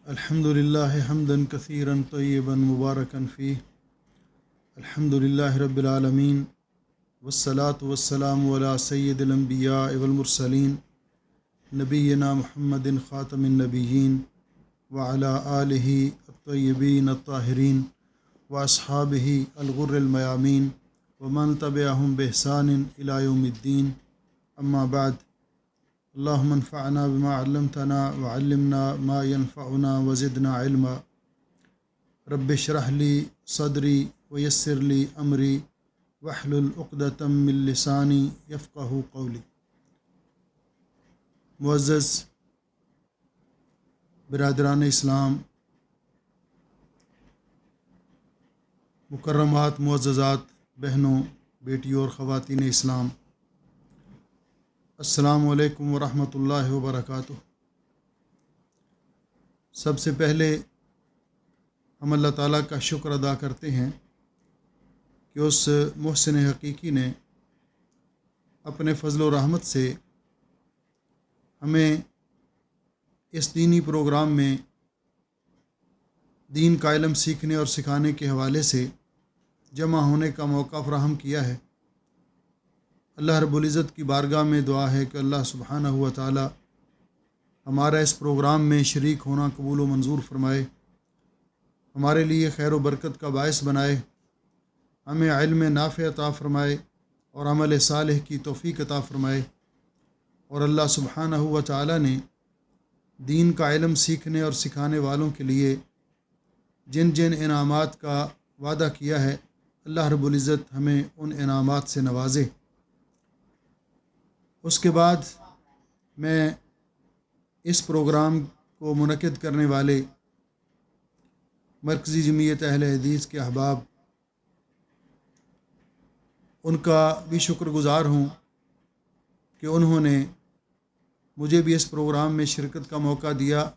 الحمد للہ حمدا کثیرا طیبا مبارکا فیہ الحمد للہ رب العالمین والصلاة والسلام علی سید الانبیاء والمرسلین نبینا محمد خاتم النبیین وعلی آلہ الطیبین الطاہرین واصحابہ الغر المیامین ومن تبعہم بإحسان الی یوم الدین اما بعد اللہم انفعنا بما علمتنا وعلمنا ما ينفعنا وزدنا علما رب اشرح لی صدری ویسر لی امری واحلل عقدۃ من لسانی یفقہوا قولی۔ معزز برادران اسلام، مکرمات معززات بہنوں، بیٹیوں اور خواتین اسلام، السلام علیکم ورحمۃ اللہ وبرکاتہ۔ سب سے پہلے ہم اللہ تعالیٰ کا شکر ادا کرتے ہیں کہ اس محسن حقیقی نے اپنے فضل و رحمت سے ہمیں اس دینی پروگرام میں دین کا علم سیکھنے اور سکھانے کے حوالے سے جمع ہونے کا موقع فراہم کیا ہے۔ اللہ رب العزت کی بارگاہ میں دعا ہے کہ اللہ سبحانہ و تعالی ہمارا اس پروگرام میں شریک ہونا قبول و منظور فرمائے، ہمارے لیے خیر و برکت کا باعث بنائے، ہمیں علم نافع عطا فرمائے اور عمل صالح کی توفیق عطا فرمائے، اور اللہ سبحانہ و تعالی نے دین کا علم سیکھنے اور سکھانے والوں کے لیے جن جن انعامات کا وعدہ کیا ہے، اللہ رب العزت ہمیں ان انعامات سے نوازے۔ اس کے بعد میں اس پروگرام کو منعقد کرنے والے مرکزی جمعیت اہل حدیث کے احباب، ان کا بھی شکر گزار ہوں کہ انہوں نے مجھے بھی اس پروگرام میں شرکت کا موقع دیا،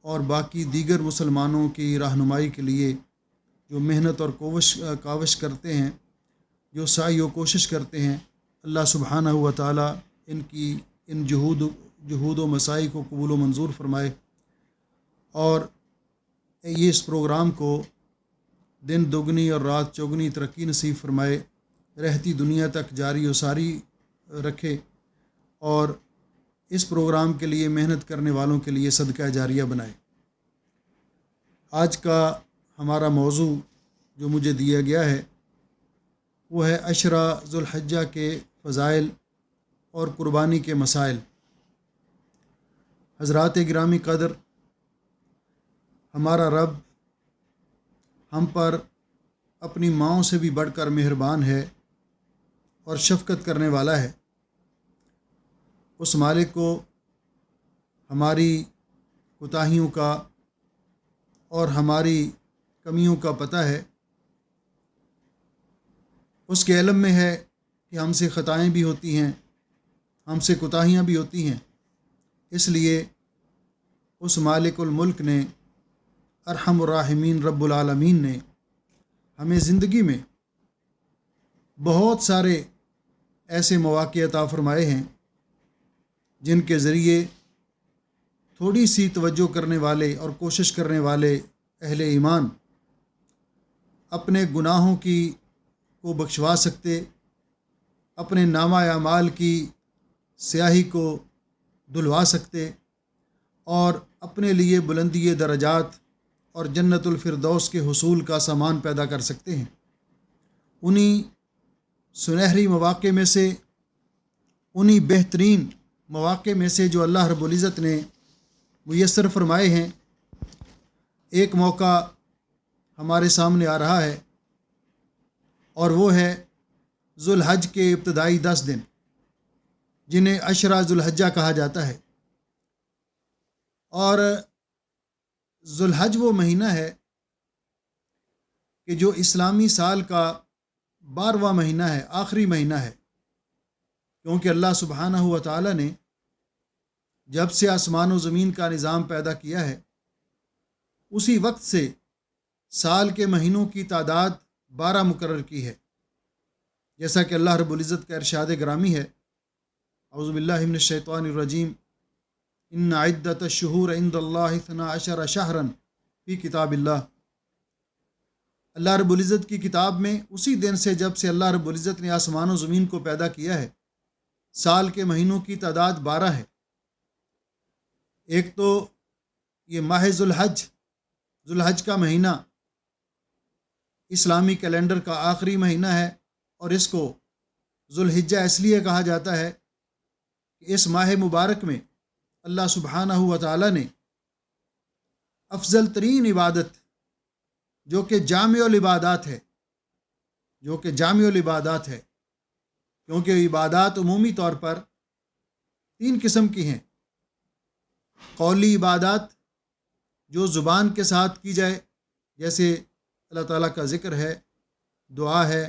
اور باقی دیگر مسلمانوں کی رہنمائی کے لیے جو محنت اور کاوش کرتے ہیں، جو سعی و کوشش کرتے ہیں، اللہ سبحانہ و تعالی ان کی ان جہود و مساعی کو قبول و منظور فرمائے، اور یہ اس پروگرام کو دن دگنی اور رات چوگنی ترقی نصیب فرمائے، رہتی دنیا تک جاری و ساری رکھے، اور اس پروگرام کے لیے محنت کرنے والوں کے لیے صدقہ جاریہ بنائے۔ آج کا ہمارا موضوع جو مجھے دیا گیا ہے وہ ہے عشرہ ذو الحجہ کے فضائل اور قربانی کے مسائل۔ حضرات گرامی قدر، ہمارا رب ہم پر اپنی ماؤں سے بھی بڑھ کر مہربان ہے اور شفقت کرنے والا ہے۔ اس مالک کو ہماری کوتاہیوں کا اور ہماری کمیوں کا پتہ ہے، اس کے علم میں ہے کہ ہم سے خطائیں بھی ہوتی ہیں، ہم سے کوتاہیاں بھی ہوتی ہیں، اس لیے اس مالک الملک نے، ارحم الراحمین رب العالمین نے ہمیں زندگی میں بہت سارے ایسے مواقع عطا فرمائے ہیں جن کے ذریعے تھوڑی سی توجہ کرنے والے اور کوشش کرنے والے اہل ایمان اپنے گناہوں کو بخشوا سکتے، اپنے نامہ اعمال کی سیاہی کو دھلوا سکتے، اور اپنے لیے بلندی درجات اور جنت الفردوس کے حصول کا سامان پیدا کر سکتے ہیں۔ انہی سنہری مواقع میں سے، انہی بہترین مواقع میں سے جو اللہ رب العزت نے میسر فرمائے ہیں، ایک موقع ہمارے سامنے آ رہا ہے، اور وہ ہے ذو الحج کے ابتدائی 10 دن، جنہیں عشرہ ذو الحجہ کہا جاتا ہے۔ اور ذو الحج وہ مہینہ ہے کہ جو اسلامی سال کا 12واں مہینہ ہے، آخری مہینہ ہے، کیونکہ اللہ سبحانہ و تعالی نے جب سے آسمان و زمین کا نظام پیدا کیا ہے، اسی وقت سے سال کے مہینوں کی تعداد 12 مقرر کی ہے، جیسا کہ اللہ رب العزت کا ارشاد گرامی ہے، اعوذ باللہ من الشیطان الرجیم، ان عدت الشہور عند اللہ 12 شہرا فی کتاب اللہ۔ اللہ رب العزت کی کتاب میں اسی دن سے جب سے اللہ رب العزت نے آسمان و زمین کو پیدا کیا ہے، سال کے مہینوں کی تعداد 12 ہے۔ ایک تو یہ ماہ ذوالحج کا مہینہ اسلامی کیلنڈر کا آخری مہینہ ہے، اور اس کو ذوالحجہ اس لیے کہا جاتا ہے کہ اس ماہ مبارک میں اللہ سبحانہ و تعالی نے افضل ترین عبادت جو کہ جامع العبادات ہے، کیونکہ عبادات عمومی طور پر 3 قسم کی ہیں۔ قولی عبادات جو زبان کے ساتھ کی جائے، جیسے اللہ تعالیٰ کا ذکر ہے، دعا ہے،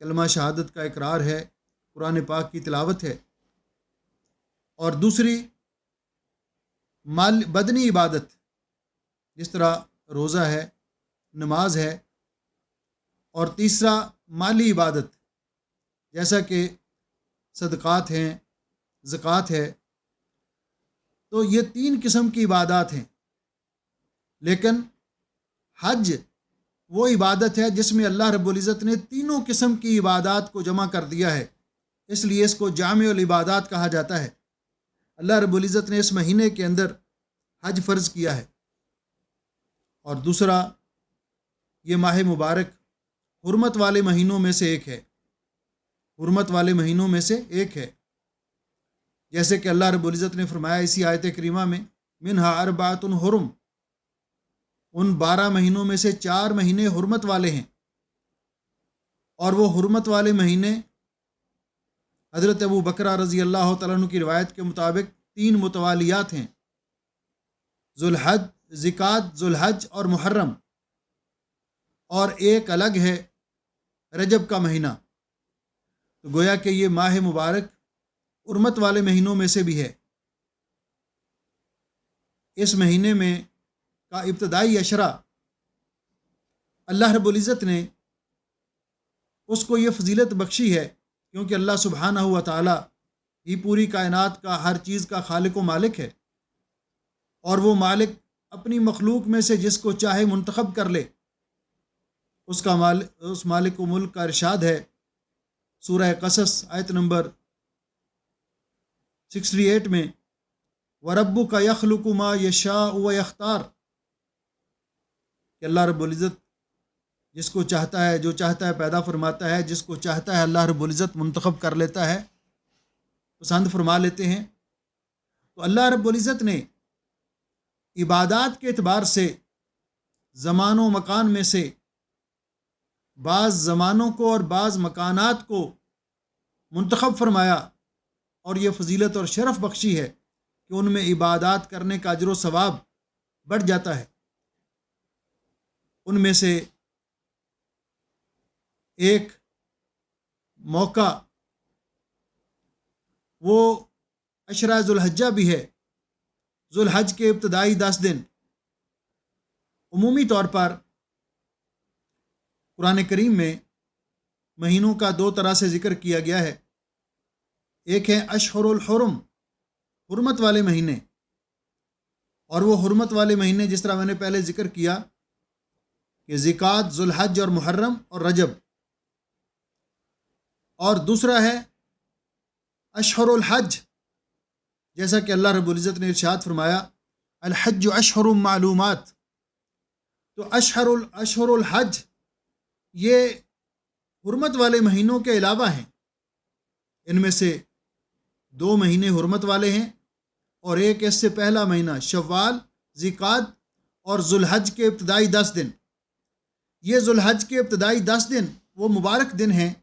کلمہ شہادت کا اقرار ہے، قرآن پاک کی تلاوت ہے۔ اور دوسری بدنی عبادت، جس طرح روزہ ہے، نماز ہے۔ اور تیسرا مالی عبادت، جیسا کہ صدقات ہیں، زکوٰۃ ہے۔ تو یہ 3 قسم کی عبادات ہیں، لیکن حج وہ عبادت ہے جس میں اللہ رب العزت نے تینوں قسم کی عبادات کو جمع کر دیا ہے، اس لیے اس کو جامع العبادات کہا جاتا ہے۔ اللہ رب العزت نے اس مہینے کے اندر حج فرض کیا ہے۔ اور دوسرا، یہ ماہ مبارک حرمت والے مہینوں میں سے ایک ہے، جیسے کہ اللہ رب العزت نے فرمایا اسی آیت کریمہ میں، منہا اربعۃ حرم، ان 12 مہینوں میں سے 4 مہینے حرمت والے ہیں۔ اور وہ حرمت والے مہینے حضرت ابو بکرہ رضی اللہ تعالیٰ عنہ کی روایت کے مطابق 3 متوالیات ہیں، ذوالحج اور محرم، اور ایک الگ ہے رجب کا مہینہ۔ تو گویا کہ یہ ماہ مبارک حرمت والے مہینوں میں سے بھی ہے۔ اس مہینے میں کا ابتدائی عشرہ اللہ رب العزت نے اس کو یہ فضیلت بخشی ہے، کیونکہ اللہ سبحانہ و تعالی ہی پوری کائنات کا، ہر چیز کا خالق و مالک ہے، اور وہ مالک اپنی مخلوق میں سے جس کو چاہے منتخب کر لے۔ اس مالک و ملک کا ارشاد ہے سورہ قصص آیت نمبر 68 میں، وَرَبُّكَ يَخْلُقُ مَا يَشَاءُ وَيَخْتَارُ، کہ اللہ رب العزت جس کو چاہتا ہے، جو چاہتا ہے پیدا فرماتا ہے، جس کو چاہتا ہے اللہ رب العزت منتخب کر لیتا ہے، پسند فرما لیتے ہیں۔ تو اللہ رب العزت نے عبادات کے اعتبار سے زمان و مکان میں سے بعض زمانوں کو اور بعض مکانات کو منتخب فرمایا، اور یہ فضیلت اور شرف بخشی ہے کہ ان میں عبادات کرنے کا اجر و ثواب بڑھ جاتا ہے۔ ان میں سے ایک موقع وہ عشرہ ذوالحجہ بھی ہے۔ ذوالحج کے ابتدائی 10 دن عمومی طور پر قرآن کریم میں مہینوں کا 2 طرح سے ذکر کیا گیا ہے۔ ایک ہے اشہر الحرم، حرمت والے مہینے، اور وہ حرمت والے مہینے جس طرح میں نے پہلے ذکر کیا کہ ذوالقعدہ، ذوالحج اور محرم اور رجب۔ اور دوسرا ہے اشہر الحج، جیسا کہ اللہ رب العزت نے ارشاد فرمایا الحج اشہر معلومات۔ تو اشہر الحج یہ حرمت والے مہینوں کے علاوہ ہیں، ان میں سے 2 مہینے حرمت والے ہیں، اور ایک اس سے پہلا مہینہ شوال، ذوالقعدہ اور ذوالحج کے ابتدائی 10 دن۔ یہ ذوالحج کے ابتدائی 10 دن وہ مبارک دن ہیں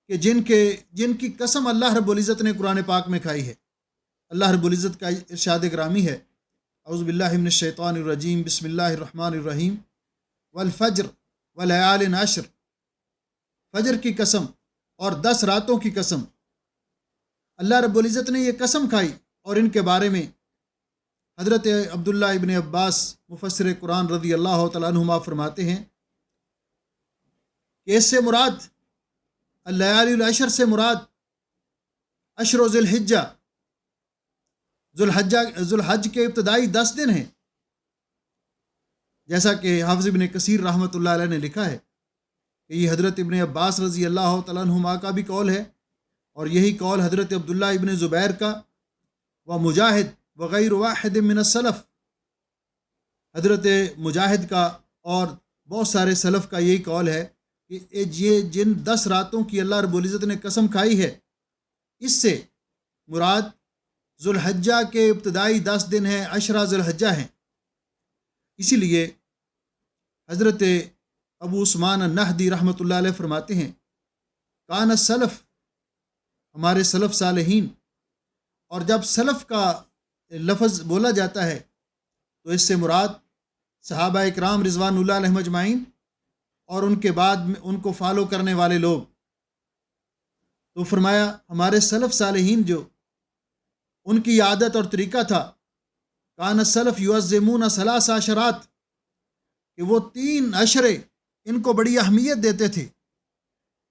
کہ جن کی قسم اللہ رب العزت نے قرآن پاک میں کھائی ہے۔ اللہ رب العزت کا ارشاد گرامی ہے، اعوذ باللہ من الشیطان الرجیم، بسم اللہ الرحمن الرحیم، والفجر ولیال عشر، فجر کی قسم اور 10 راتوں کی قسم۔ اللہ رب العزت نے یہ قسم کھائی، اور ان کے بارے میں حضرت عبداللہ ابن عباس مفسر قرآن رضی اللہ تعالیٰ عنہما فرماتے ہیں کہ اس سے مراد اللیالی العشر سے مراد عشر ذی الحجہ ذوالحج کے ابتدائی 10 دن ہیں، جیسا کہ حافظ ابن کثیر رحمۃ اللہ علیہ نے لکھا ہے کہ یہ حضرت ابن عباس رضی اللہ تعالیٰ عنہما کا بھی قول ہے، اور یہی قول حضرت عبداللہ ابن زبیر کا و مجاہد وغیر واحد من السلف، حضرت مجاہد کا اور بہت سارے سلف کا یہی قول ہے کہ یہ جن 10 راتوں کی اللہ رب العزت نے قسم کھائی ہے، اس سے مراد ذوالحجہ کے ابتدائی 10 دن ہیں، عشرہ ذوالحجہ ہیں۔ اسی لیے حضرت ابو عثمان النہدی رحمۃ اللہ علیہ فرماتے ہیں، کان السلف، ہمارے سلف صالحین، اور جب سلف کا لفظ بولا جاتا ہے تو اس سے مراد صحابہ اکرام رضوان اللہ علیہم اجمعین اور ان کے بعد میں ان کو فالو کرنے والے لوگ۔ تو فرمایا ہمارے سلف صالحین جو ان کی عادت اور طریقہ تھا، کان السلف یعظمون 3 عشرات، کہ وہ 3 عشرے ان کو بڑی اہمیت دیتے تھے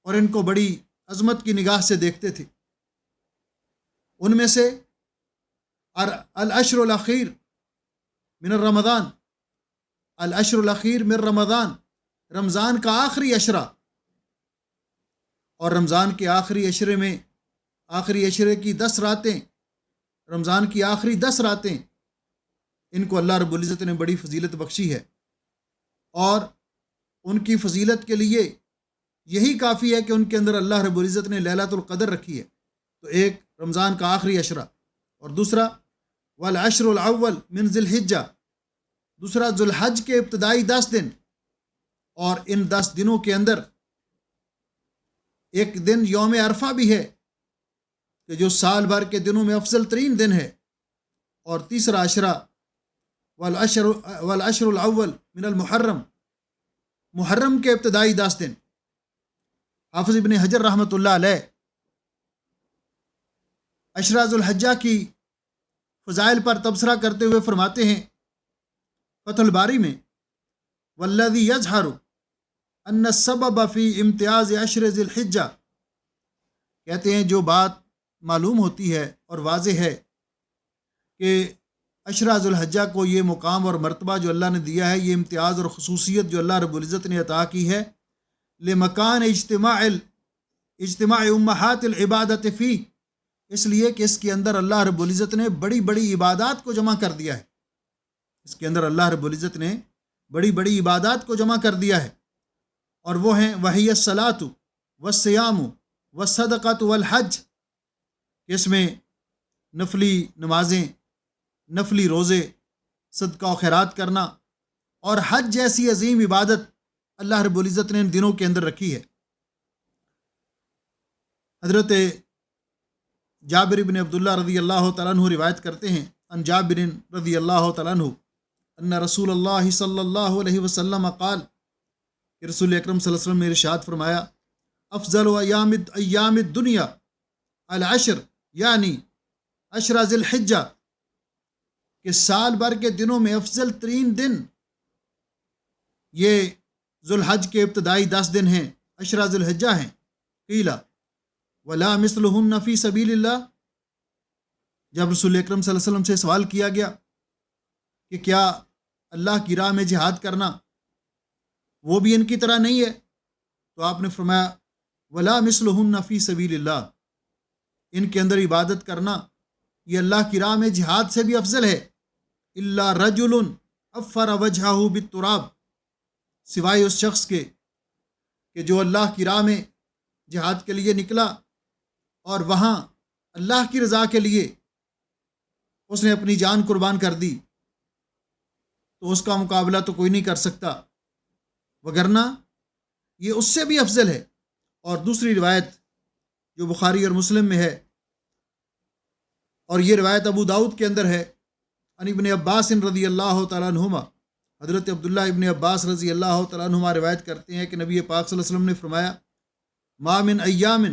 اور ان کو بڑی عظمت کی نگاہ سے دیکھتے تھے۔ ان میں سے العشر الاخیر من رمضان، العشر الاخیر من رمضان، رمضان کا آخری عشرہ، اور رمضان کے آخری عشرے میں آخری عشرے کی 10 راتیں، رمضان کی آخری 10 راتیں، ان کو اللہ رب العزت نے بڑی فضیلت بخشی ہے، اور ان کی فضیلت کے لیے یہی کافی ہے کہ ان کے اندر اللہ رب العزت نے لیلۃ القدر رکھی ہے۔ تو ایک رمضان کا آخری عشرہ، اور دوسرا والعشر الاول من ذی الحجہ، دوسرا ذوالحج کے ابتدائی 10 دن، اور ان 10 دنوں کے اندر ایک دن یوم عرفہ بھی ہے کہ جو سال بھر کے دنوں میں افضل ترین دن ہے، اور تیسرا عشرہ والعشر الاول من المحرم، محرم کے ابتدائی 10 دن۔ حافظ ابن حجر رحمۃ اللہ علیہ عشرہ ذوالحجہ کی فضائل پر تبصرہ کرتے ہوئے فرماتے ہیں فتح الباری میں، والذی یظہر ان السبب فی امتیاز عشر ذی الحجہ، کہتے ہیں جو بات معلوم ہوتی ہے اور واضح ہے کہ عشرہ ذوالحجہ کو یہ مقام اور مرتبہ جو اللہ نے دیا ہے، یہ امتیاز اور خصوصیت جو اللہ رب العزت نے عطا کی ہے، لمکان اجتماع امہات العبادت فی، اس لیے کہ اس کے اندر اللہ رب العزت نے بڑی بڑی عبادات کو جمع کر دیا ہے، اس کے اندر اللہ رب العزت نے بڑی بڑی عبادات کو جمع کر دیا ہے، اور وہ ہیں وہی الصلاۃ والصیام والصدقۃ والحج، اس میں نفلی نمازیں، نفلی روزے، صدقہ و خیرات کرنا، اور حج جیسی عظیم عبادت اللہ رب العزت نے ان دنوں کے اندر رکھی ہے۔ حضرت جابر بن عبداللہ رضی اللہ تعالیٰ عنہ روایت کرتے ہیں، ان جابر رضی اللہ تعالیٰ عنہ ان رسول اللہ صلی اللہ علیہ وسلم قال، کہ رسول اکرم صلی اللہ علیہ وسلم نے ارشاد فرمایا، افضل ایام الدنیا العشر، یعنی عشرہ ذی الحجہ، کہ سال بھر کے دنوں میں افضل ترین دن یہ ذوالحج کے ابتدائی 10 دن ہیں، عشرہ ذی الحجہ ہیں۔ قیلا ولا مثلہن فی سبیل اللہ، جب رسول اکرم صلی اللہ علیہ وسلم سے سوال کیا گیا کہ کیا اللہ کی راہ میں جہاد کرنا وہ بھی ان کی طرح نہیں ہے، تو آپ نے فرمایا ولا مثلہن فی سبیل اللہ، ان کے اندر عبادت کرنا یہ اللہ کی راہ میں جہاد سے بھی افضل ہے، الا رجل افر وجہہ بالتراب، سوائے اس شخص کے کہ جو اللہ کی راہ میں جہاد کے لیے نکلا اور وہاں اللہ کی رضا کے لیے اس نے اپنی جان قربان کر دی، تو اس کا مقابلہ تو کوئی نہیں کر سکتا، وگرنہ یہ اس سے بھی افضل ہے۔ اور دوسری روایت جو بخاری اور مسلم میں ہے، اور یہ روایت ابو داؤد کے اندر ہے، ان ابن عباس رضی اللہ تعالیٰ عنہما، حضرت عبداللہ ابن عباس رضی اللہ تعالیٰ عنہما روایت کرتے ہیں کہ نبی پاک صلی اللہ علیہ وسلم نے فرمایا، ما من ایام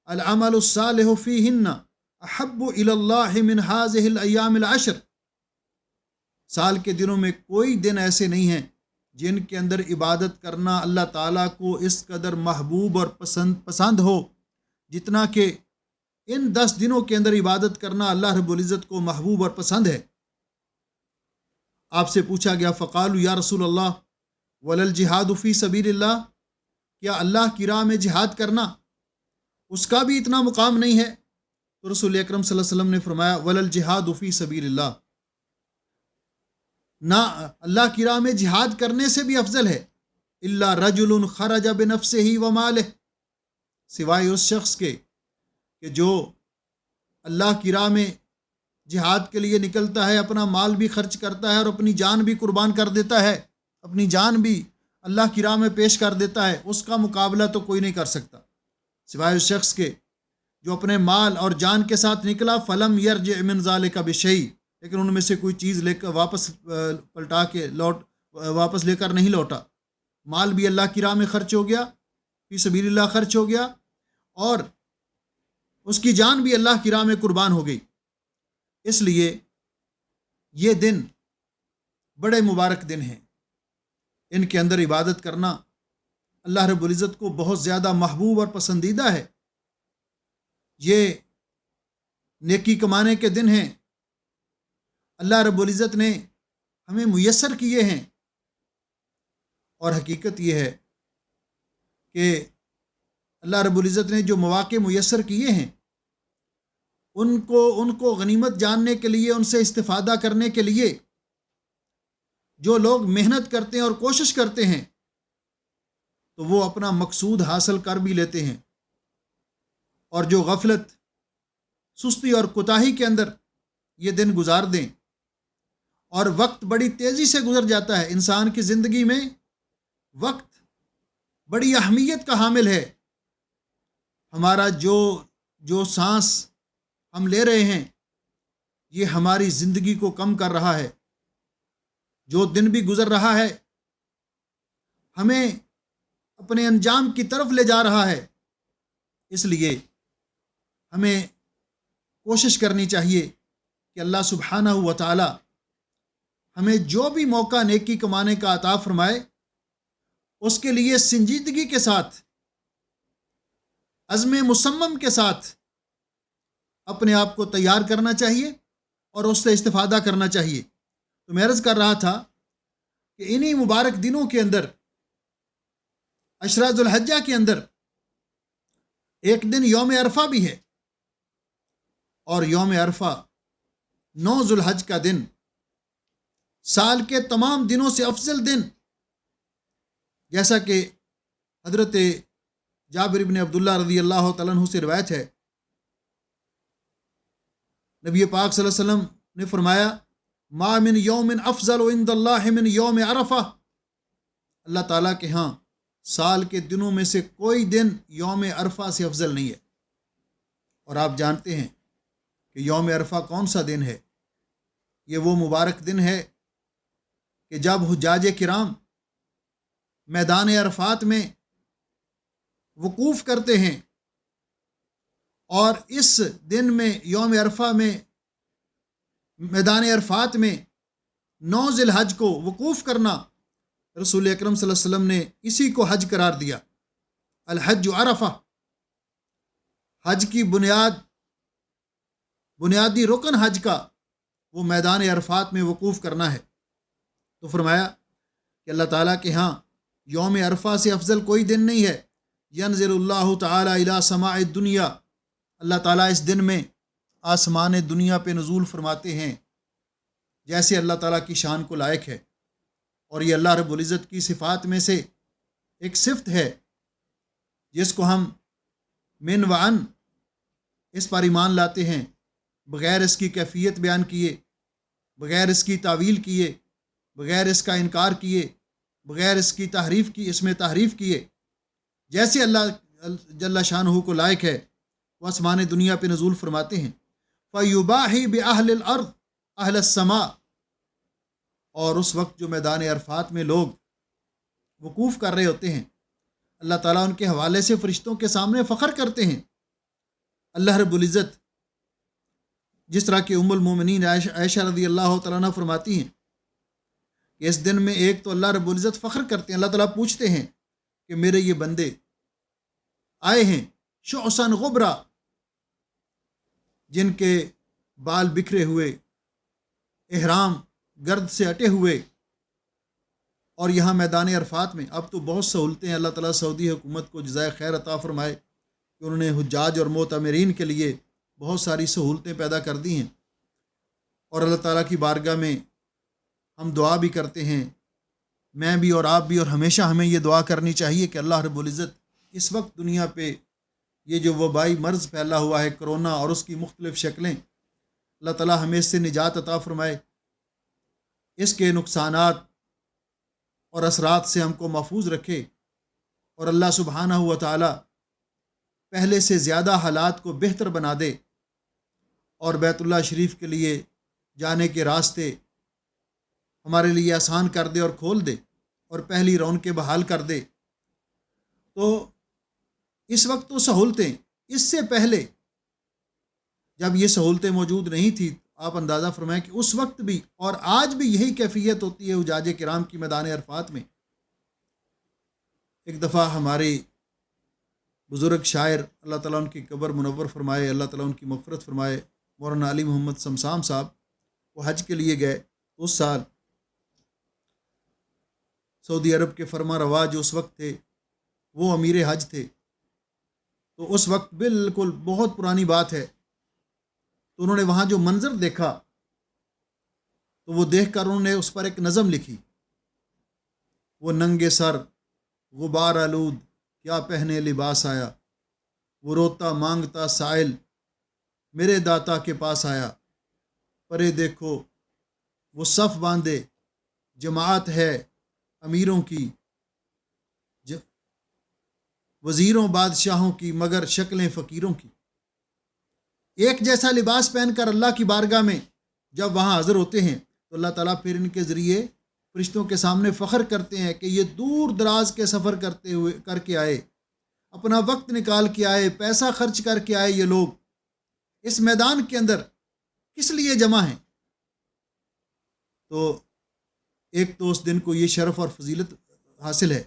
العمل الصالح فیہن احب الی اللہ من ہذہ الایام العشر، سال کے دنوں میں کوئی دن ایسے نہیں ہیں جن کے اندر عبادت کرنا اللہ تعالیٰ کو اس قدر محبوب اور پسند ہو جتنا کہ ان 10 دنوں کے اندر عبادت کرنا اللہ رب العزت کو محبوب اور پسند ہے۔ آپ سے پوچھا گیا فقالوا یا رسول اللہ ولل جہاد فی سبیل اللہ، کیا اللہ کی راہ میں جہاد کرنا اس کا بھی اتنا مقام نہیں ہے؟ تو رسول اکرم صلی اللہ علیہ وسلم نے فرمایا ولل جہاد فی سبیل اللہ، نہ اللہ کی راہ میں جہاد کرنے سے بھی افضل ہے، الا رجل خرج بنفسہ ومالہ، سوائے اس شخص کے کہ جو اللہ کی راہ میں جہاد کے لیے نکلتا ہے، اپنا مال بھی خرچ کرتا ہے اور اپنی جان بھی قربان کر دیتا ہے، اپنی جان بھی اللہ کی راہ میں پیش کر دیتا ہے، اس کا مقابلہ تو کوئی نہیں کر سکتا، سوائے اس شخص کے جو اپنے مال اور جان کے ساتھ نکلا فلم یرجع من ذالک بشیء، لیکن ان میں سے کوئی چیز لے کر واپس لے کر نہیں لوٹا، مال بھی اللہ کی راہ میں خرچ ہو گیا، فی سبیل اللہ خرچ ہو گیا، اور اس کی جان بھی اللہ کی راہ میں قربان ہو گئی۔ اس لیے یہ دن بڑے مبارک دن ہیں، ان کے اندر عبادت کرنا اللہ رب العزت کو بہت زیادہ محبوب اور پسندیدہ ہے۔ یہ نیکی کمانے کے دن ہیں، اللہ رب العزت نے ہمیں میسر کیے ہیں، اور حقیقت یہ ہے کہ اللہ رب العزت نے جو مواقع میسر کیے ہیں ان کو غنیمت جاننے کے لیے، ان سے استفادہ کرنے کے لیے جو لوگ محنت کرتے ہیں اور کوشش کرتے ہیں تو وہ اپنا مقصود حاصل کر بھی لیتے ہیں، اور جو غفلت، سستی اور کوتاہی کے اندر یہ دن گزار دیں، اور وقت بڑی تیزی سے گزر جاتا ہے، انسان کی زندگی میں وقت بڑی اہمیت کا حامل ہے، ہمارا جو سانس ہم لے رہے ہیں یہ ہماری زندگی کو کم کر رہا ہے، جو دن بھی گزر رہا ہے ہمیں اپنے انجام کی طرف لے جا رہا ہے۔ اس لیے ہمیں کوشش کرنی چاہیے کہ اللہ سبحانہ و تعالی ہمیں جو بھی موقع نیکی کمانے کا عطا فرمائے اس کے لیے سنجیدگی کے ساتھ، عزم مصمم کے ساتھ اپنے آپ کو تیار کرنا چاہیے اور اس سے استفادہ کرنا چاہیے۔ تو میں عرض کر رہا تھا کہ انہی مبارک دنوں کے اندر، عشرہ ذو الحجہ کے اندر ایک دن یوم عرفہ بھی ہے، اور یوم عرفہ 9 ذو الحج کا دن سال کے تمام دنوں سے افضل دن، جیسا کہ حضرت جابر بن عبداللہ رضی اللہ تعالیٰ عنہ سے روایت ہے، نبی پاک صلی اللہ علیہ وسلم نے فرمایا ما من یوم افضل عند اللہ من یوم عرفہ، اللہ تعالیٰ کے ہاں سال کے دنوں میں سے کوئی دن یوم عرفہ سے افضل نہیں ہے۔ اور آپ جانتے ہیں کہ یوم عرفہ کون سا دن ہے؟ یہ وہ مبارک دن ہے کہ جب حجاج کرام میدان عرفات میں وقوف کرتے ہیں، اور اس دن میں یوم عرفہ میں میدان عرفات میں 9 ذی الحج کو وقوف کرنا، رسول اکرم صلی اللہ علیہ وسلم نے اسی کو حج قرار دیا۔ الحج عرفہ، حج کی بنیادی رکن حج کا وہ میدان عرفات میں وقوف کرنا ہے۔ تو فرمایا کہ اللہ تعالیٰ کے ہاں یوم عرفہ سے افضل کوئی دن نہیں ہے۔ ینزل اللہ تعالیٰ الی سماء الدنیا، اللہ تعالیٰ اس دن میں آسمان دنیا پہ نزول فرماتے ہیں جیسے اللہ تعالیٰ کی شان کو لائق ہے، اور یہ اللہ رب العزت کی صفات میں سے ایک صفت ہے جس کو ہم من و عن اس پر ایمان لاتے ہیں، بغیر اس کی کیفیت بیان کیے، بغیر اس کی تعویل کیے، بغیر اس کا انکار کیے، بغیر اس کی تحریف کی، اس میں تحریف کیے، جیسے اللہ جل شانہ کو لائق ہے وہ آسمان دنیا پہ نزول فرماتے ہیں۔ فَيُبَاحِ بِأَهْلِ الْأَرْضِ أَهْلَ السَّمَاءِ، اور اس وقت جو میدان عرفات میں لوگ وقوف کر رہے ہوتے ہیں، اللہ تعالیٰ ان کے حوالے سے فرشتوں کے سامنے فخر کرتے ہیں۔ اللہ رب العزت جس طرح کہ ام المومنین عائشہ رضی اللہ تعالیٰ عنہ فرماتی ہیں کہ اس دن میں ایک تو اللہ رب العزت فخر کرتے ہیں، اللہ تعالیٰ پوچھتے ہیں کہ میرے یہ بندے آئے ہیں شعثاً غبرا، جن کے بال بکھرے ہوئے، احرام گرد سے اٹے ہوئے، اور یہاں میدان عرفات میں اب تو بہت سہولتیں، اللہ تعالیٰ سعودی حکومت کو جزائے خیر عطا فرمائے کہ انہوں نے حجاج اور معتمرین کے لیے بہت ساری سہولتیں پیدا کر دی ہیں، اور اللہ تعالیٰ کی بارگاہ میں ہم دعا بھی کرتے ہیں، میں بھی اور آپ بھی، اور ہمیشہ ہمیں یہ دعا کرنی چاہیے کہ اللہ رب العزت اس وقت دنیا پہ یہ جو وبائی مرض پھیلا ہوا ہے کرونا اور اس کی مختلف شکلیں، اللہ تعالیٰ ہمیں اس سے نجات عطا فرمائے، اس کے نقصانات اور اثرات سے ہم کو محفوظ رکھے، اور اللہ سبحانہ و تعالیٰ پہلے سے زیادہ حالات کو بہتر بنا دے، اور بیت اللہ شریف کے لیے جانے کے راستے ہمارے لیے آسان کر دے اور کھول دے، اور پہلی رونقیں بحال کر دے۔ تو اس وقت تو سہولتیں، اس سے پہلے جب یہ سہولتیں موجود نہیں تھیں، آپ اندازہ فرمائیں کہ اس وقت بھی اور آج بھی یہی کیفیت ہوتی ہے حجاج کرام کی میدان عرفات میں۔ ایک دفعہ ہمارے بزرگ شاعر، اللہ تعالیٰ ان کی قبر منور فرمائے، اللہ تعالیٰ ان کی مغفرت فرمائے، مولانا علی محمد سمسام صاحب، وہ حج کے لیے گئے۔ اس سال سعودی عرب کے فرما روا جو اس وقت تھے وہ امیر حج تھے، تو اس وقت بالکل بہت پرانی بات ہے، تو انہوں نے وہاں جو منظر دیکھا تو وہ دیکھ کر انہوں نے اس پر ایک نظم لکھی، وہ ننگے سر غبار آلود کیا پہنے لباس آیا، وہ روتا مانگتا سائل میرے داتا کے پاس آیا، پرے دیکھو وہ صف باندھے جماعت ہے امیروں کی، وزیروں بادشاہوں کی مگر شکلیں فقیروں کی۔ ایک جیسا لباس پہن کر اللہ کی بارگاہ میں جب وہاں حاضر ہوتے ہیں تو اللہ تعالیٰ پھر ان کے ذریعے فرشتوں کے سامنے فخر کرتے ہیں کہ یہ دور دراز کے سفر کر کے آئے، اپنا وقت نکال کے آئے، پیسہ خرچ کر کے آئے، یہ لوگ اس میدان کے اندر کس لیے جمع ہیں؟ تو ایک تو اس دن کو یہ شرف اور فضیلت حاصل ہے،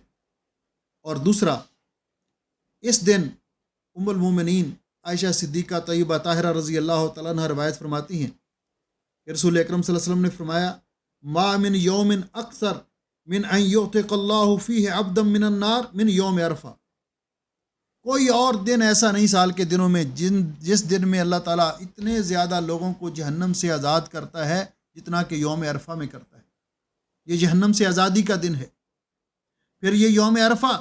اور دوسرا اس دن ام المومنین عائشہ صدیقہ طیبہ طاہرہ رضی اللہ تعالیٰ عنہ روایت فرماتی ہیں کہ رسول اکرم صلی اللہ علیہ وسلم نے فرمایا، ما من یوم اکثر من ان یعتق اللہ فیہ عبدا من النار من یوم عرفہ، کوئی اور دن ایسا نہیں سال کے دنوں میں جس دن میں اللہ تعالیٰ اتنے زیادہ لوگوں کو جہنم سے آزاد کرتا ہے جتنا کہ یوم عرفہ میں کرتا ہے۔ یہ جہنم سے آزادی کا دن ہے۔ پھر یہ یوم عرفہ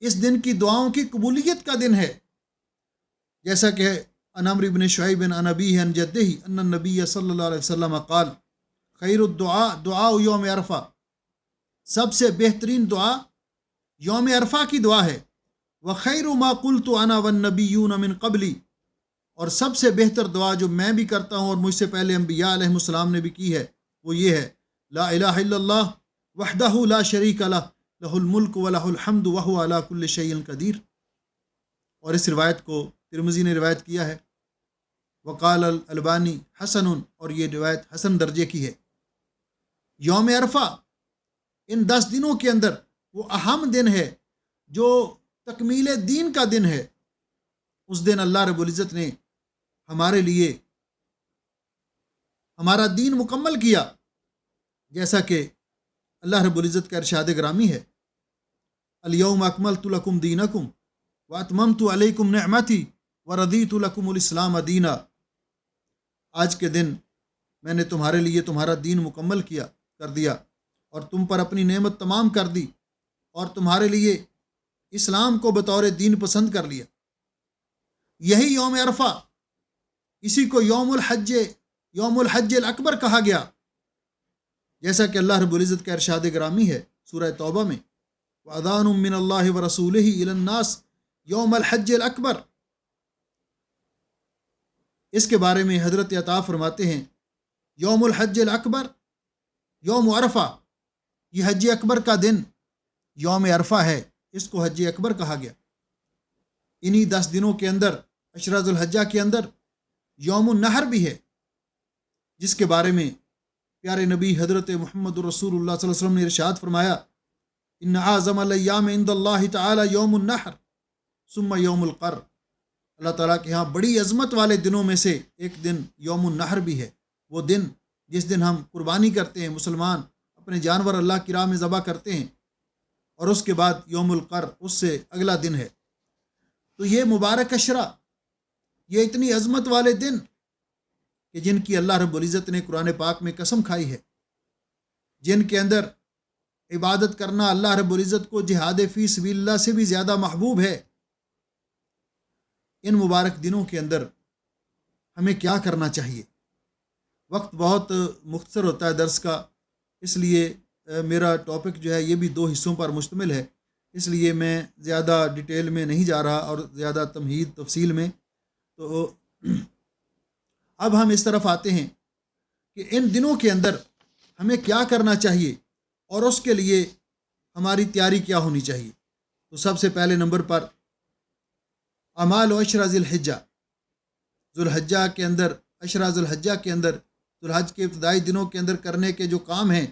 اس دن کی دعاؤں کی قبولیت کا دن ہے، جیسا کہ عن عمرو بن شعیب عن ابیہ عن جدہ ان النبی صلی اللہ علیہ وسلم قال خیر الدعاء دعاء یوم عرفہ، سب سے بہترین دعا یوم عرفہ کی دعا ہے، وخیر ما قلت انا والنبیون من قبلی، اور سب سے بہتر دعا جو میں بھی کرتا ہوں اور مجھ سے پہلے انبیاء علیہ السلام نے بھی کی ہے وہ یہ ہے، لا الہ الا اللہ وحدہ لا شریک لہ لہ الملک ولہ الحمد وہو علی کل شیء قدیر۔ اور اس روایت کو ترمذی نے روایت کیا ہے، وقال الالبانی حسن، اور یہ روایت حسن درجے کی ہے۔ یوم عرفہ ان 10 دنوں کے اندر وہ اہم دن ہے جو تکمیل دین کا دن ہے۔ اس دن اللہ رب العزت نے ہمارے لیے ہمارا دین مکمل کیا، جیسا کہ اللہ رب العزت کا ارشاد گرامی ہے، الیوم اکملت لکم دینکم واتممت علیکم نعمتی ورضیت لکم الاسلام دینا، آج کے دن میں نے تمہارے لیے تمہارا دین مکمل کر دیا اور تم پر اپنی نعمت تمام کر دی، اور تمہارے لیے اسلام کو بطور دین پسند کر لیا۔ یہی یوم عرفہ، اسی کو یوم الحج الاکبر کہا گیا، جیسا کہ اللہ رب العزت کا ارشاد گرامی ہے سورہ توبہ میں، وَأَذَانٌ مِّنَ اللَّهِ وَرَسُولِهِ إِلَى النَّاسِ یوم الحج الاکبر۔ اس کے بارے میں حضرت عطا فرماتے ہیں، یوم الحج الاکبر یوم عرفہ، یہ حج اکبر کا دن یوم عرفہ ہے، اس کو حج اکبر کہا گیا۔ انہی 10 دنوں کے اندر عشرہ ذو الحجہ کے اندر یوم النحر بھی ہے، جس کے بارے میں پیارے نبی حضرت محمد رسول اللہ صلی اللہ علیہ وسلم نے ارشاد فرمایا، ان اعظم الایام عند اللہ تعالی یوم النحر ثم یوم القر، اللہ تعالیٰ کے ہاں بڑی عظمت والے دنوں میں سے ایک دن یوم النحر بھی ہے۔ وہ دن جس دن ہم قربانی کرتے ہیں، مسلمان اپنے جانور اللہ کی راہ میں ذبح کرتے ہیں، اور اس کے بعد یوم القر اس سے اگلا دن ہے۔ تو یہ مبارک عشرہ، یہ اتنی عظمت والے دن کہ جن کی اللہ رب العزت نے قرآن پاک میں قسم کھائی ہے، جن کے اندر عبادت کرنا اللہ رب العزت کو جہاد فی سبیل اللہ سے بھی زیادہ محبوب ہے۔ ان مبارک دنوں کے اندر ہمیں کیا کرنا چاہیے؟ وقت بہت مختصر ہوتا ہے درس کا، اس لیے میرا ٹاپک جو ہے یہ بھی 2 حصوں پر مشتمل ہے، اس لیے میں زیادہ ڈیٹیل میں نہیں جا رہا اور زیادہ تمہید تفصیل میں۔ تو اب ہم اس طرف آتے ہیں کہ ان دنوں کے اندر ہمیں کیا کرنا چاہیے اور اس کے لیے ہماری تیاری کیا ہونی چاہیے۔ تو سب سے پہلے نمبر پر اعمال و عشرہ ذی الحجہ، ذو الحجہ کے اندر، عشرہ ذو الحجہ کے اندر، ذو الحج کے ابتدائی دنوں کے اندر کرنے کے جو کام ہیں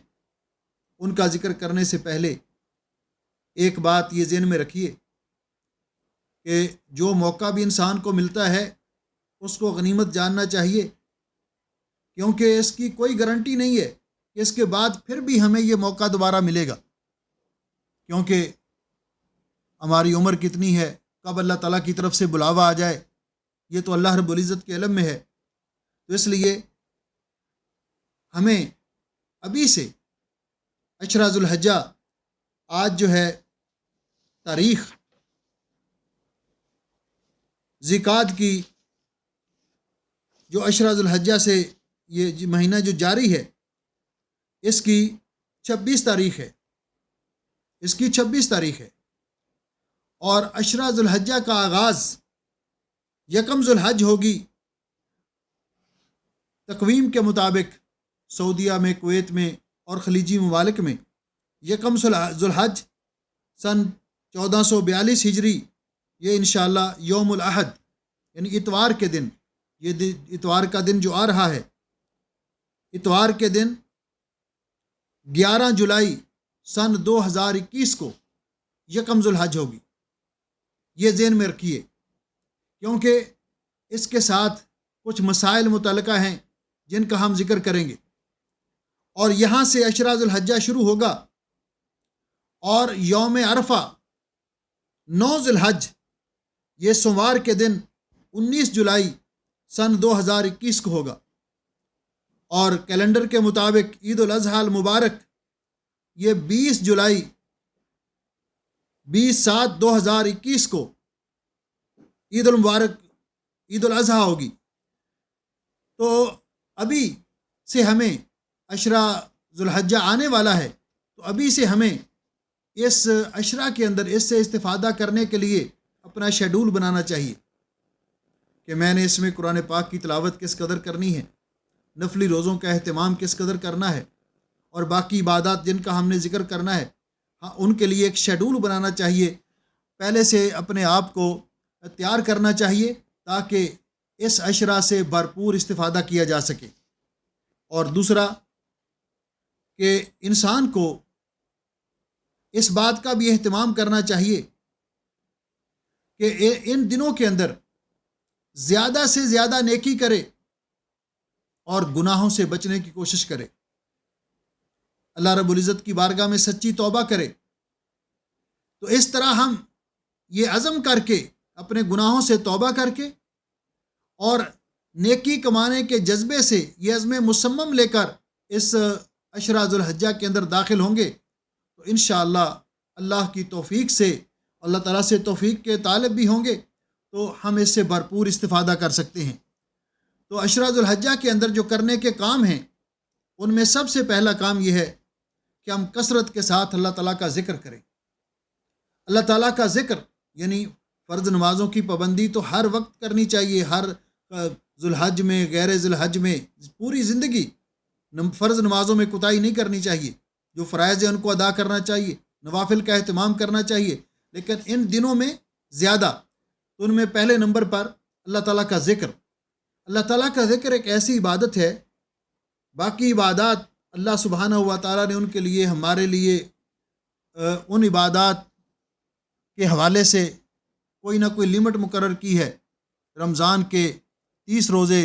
ان کا ذکر کرنے سے پہلے ایک بات یہ ذہن میں رکھیے کہ جو موقع بھی انسان کو ملتا ہے اس کو غنیمت جاننا چاہیے، کیونکہ اس کی کوئی گارنٹی نہیں ہے کہ اس کے بعد پھر بھی ہمیں یہ موقع دوبارہ ملے گا، کیونکہ ہماری عمر کتنی ہے، کب اللہ تعالیٰ کی طرف سے بلاوا آ جائے، یہ تو اللہ رب العزت کے علم میں ہے۔ تو اس لیے ہمیں ابھی سے عشرہ ذو الحجہ، آج جو ہے تاریخ ذیقعد کی، جو عشرہ ذو الحجہ سے یہ مہینہ جو جاری ہے اس کی 26 تاریخ ہے، اس کی 26 تاریخ ہے، اور عشرہ ذو الحجہ کا آغاز یکم ذو الحج ہوگی تقویم کے مطابق، سعودیہ میں، کویت میں اور خلیجی ممالک میں یکم ذو الحج سن 1442 ہجری، یہ انشاءاللہ یوم الاحد یعنی اتوار کے دن، یہ اتوار کا دن جو آ رہا ہے، اتوار کے دن 11 جولائی سن 2021 کو یکم ذو الحج ہوگی۔ یہ ذہن میں رکھیے، کیونکہ اس کے ساتھ کچھ مسائل متعلقہ ہیں جن کا ہم ذکر کریں گے، اور یہاں سے عشرہ ذو الحجہ شروع ہوگا، اور یوم عرفہ 9 ذو الحج یہ سوموار کے دن 19 جولائی سن 2021 کو ہوگا، اور کیلنڈر کے مطابق عید الاضحیٰ المبارک یہ 20 جولائی 20/7/2021 کو عید المبارک عید الاضحیٰ ہوگی۔ تو ابھی سے ہمیں عشرہ ذو الحجہ آنے والا ہے، تو ابھی سے ہمیں اس عشرہ کے اندر اس سے استفادہ کرنے کے لیے اپنا شیڈول بنانا چاہیے کہ میں نے اس میں قرآن پاک کی تلاوت کس قدر کرنی ہے، نفلی روزوں کا اہتمام کس قدر کرنا ہے، اور باقی عبادات جن کا ہم نے ذکر کرنا ہے، ہاں ان کے لیے ایک شیڈول بنانا چاہیے، پہلے سے اپنے آپ کو تیار کرنا چاہیے تاکہ اس عشرہ سے بھرپور استفادہ کیا جا سکے۔ اور دوسرا کہ انسان کو اس بات کا بھی اہتمام کرنا چاہیے کہ ان دنوں کے اندر زیادہ سے زیادہ نیکی کرے اور گناہوں سے بچنے کی کوشش کرے، اللہ رب العزت کی بارگاہ میں سچی توبہ کرے۔ تو اس طرح ہم یہ عزم کر کے، اپنے گناہوں سے توبہ کر کے اور نیکی کمانے کے جذبے سے یہ عزم مصمم لے کر اس عشرہ ذو الحجہ کے اندر داخل ہوں گے، تو انشاءاللہ اللہ کی توفیق سے، اللہ تعالیٰ سے توفیق کے طالب بھی ہوں گے، تو ہم اس سے بھرپور استفادہ کر سکتے ہیں۔ تو عشرہ ذو الحجہ کے اندر جو کرنے کے کام ہیں ان میں سب سے پہلا کام یہ ہے کہ ہم کثرت کے ساتھ اللہ تعالیٰ کا ذکر کریں۔ اللہ تعالیٰ کا ذکر یعنی فرض نمازوں کی پابندی تو ہر وقت کرنی چاہیے، ہر ذو الحج میں، غیر ذو الحج میں، پوری زندگی فرض نمازوں میں کوتاہی نہیں کرنی چاہیے، جو فرائض ہیں ان کو ادا کرنا چاہیے، نوافل کا اہتمام کرنا چاہیے، لیکن ان دنوں میں زیادہ، تو ان میں پہلے نمبر پر اللہ تعالیٰ کا ذکر۔ اللہ تعالیٰ کا ذکر ایک ایسی عبادت ہے، باقی عبادات اللہ سبحانہ و تعالیٰ نے ان کے لیے، ہمارے لیے ان عبادات کے حوالے سے کوئی نہ کوئی لمٹ مقرر کی ہے رمضان کے 30 روزے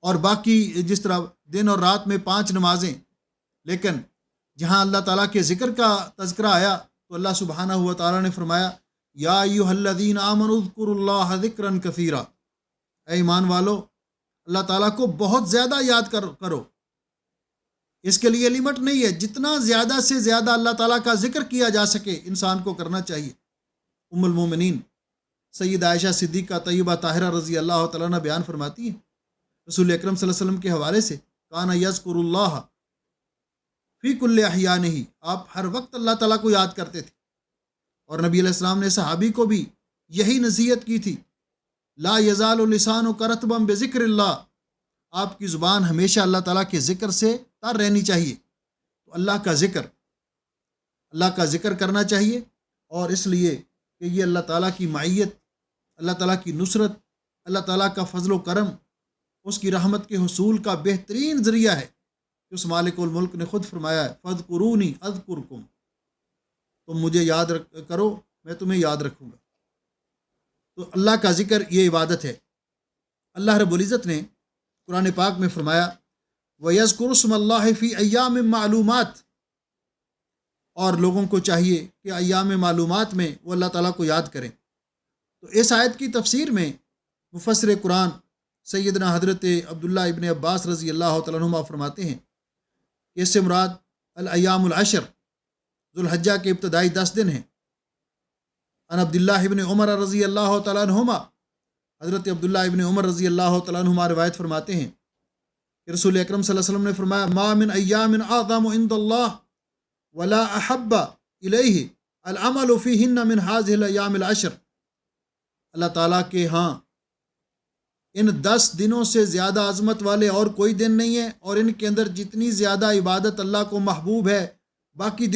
اور باقی جس طرح دن اور رات میں 5 نمازیں، لیکن جہاں اللہ تعالیٰ کے ذکر کا تذکرہ آیا تو اللہ سبحانہ و تعالیٰ نے فرمایا یا ایھا الذین آمنوا اذکروا اللہ ذکرا کثیرا، اے ایمان والو اللہ تعالیٰ کو بہت زیادہ یاد کرو۔ اس کے لیے لمٹ نہیں ہے، جتنا زیادہ سے زیادہ اللہ تعالیٰ کا ذکر کیا جا سکے انسان کو کرنا چاہیے۔ ام المومنین سید عائشہ صدیقہ طیبہ طاہرہ رضی اللہ تعالیٰ عنہ بیان فرماتی ہیں رسول اکرم صلی اللہ علیہ وسلم کے حوالے سے، کان یذکر اللہ فی کل احیانہ، آپ ہر وقت اللہ تعالیٰ کو یاد کرتے تھے۔ اور نبی علیہ السلام نے صحابی کو بھی یہی نصیحت کی تھی، لا یزال لسانک رطبا بذکر اللہ، آپ کی زبان ہمیشہ اللہ تعالیٰ کے ذکر سے تر رہنی چاہیے۔ تو اللہ کا ذکر کرنا چاہیے، اور اس لیے کہ یہ اللہ تعالیٰ کی معیت، اللہ تعالیٰ کی نصرت، اللہ تعالیٰ کا فضل و کرم، اس کی رحمت کے حصول کا بہترین ذریعہ ہے۔ اس مالک الملک نے خود فرمایا ہے فاذکرونی اذکرکم، تم مجھے یاد کرو میں تمہیں یاد رکھوں گا۔ تو اللہ کا ذکر یہ عبادت ہے۔ اللہ رب العزت نے قرآن پاک میں فرمایا وَيَذْكُرُ اسْمَ اللَّهِ فِي أَيَّامٍ مَّعْلُومَاتٍ، اور لوگوں کو چاہیے کہ ایام معلومات میں وہ اللہ تعالیٰ کو یاد کریں۔ تو اس آیت کی تفسیر میں مفسر قرآن سیدنا حضرت عبداللہ ابن عباس رضی اللہ تعالیٰ عنہما فرماتے ہیں کہ اس سے مراد الایام العشر، ذوالحجہ کے ابتدائی 10 دن ہیں۔ ان عبداللہ ابن عمر رضی اللہ تعالیٰ عنہما، حضرت عبداللہ ابن عمر رضی اللہ تعالیٰ عنہما روایت فرماتے ہیں کہ رسول اکرم صلی اللہ علیہ وسلم نے فرمایا ما من ایام اعظم عند اللہ ولا احب الیہ العمل فیہن من هذه الایام العشر، اللہ تعالیٰ کے ہاں ان 10 دنوں سے زیادہ عظمت والے اور کوئی دن نہیں ہے، اور ان کے اندر جتنی زیادہ عبادت اللہ کو محبوب ہے باقی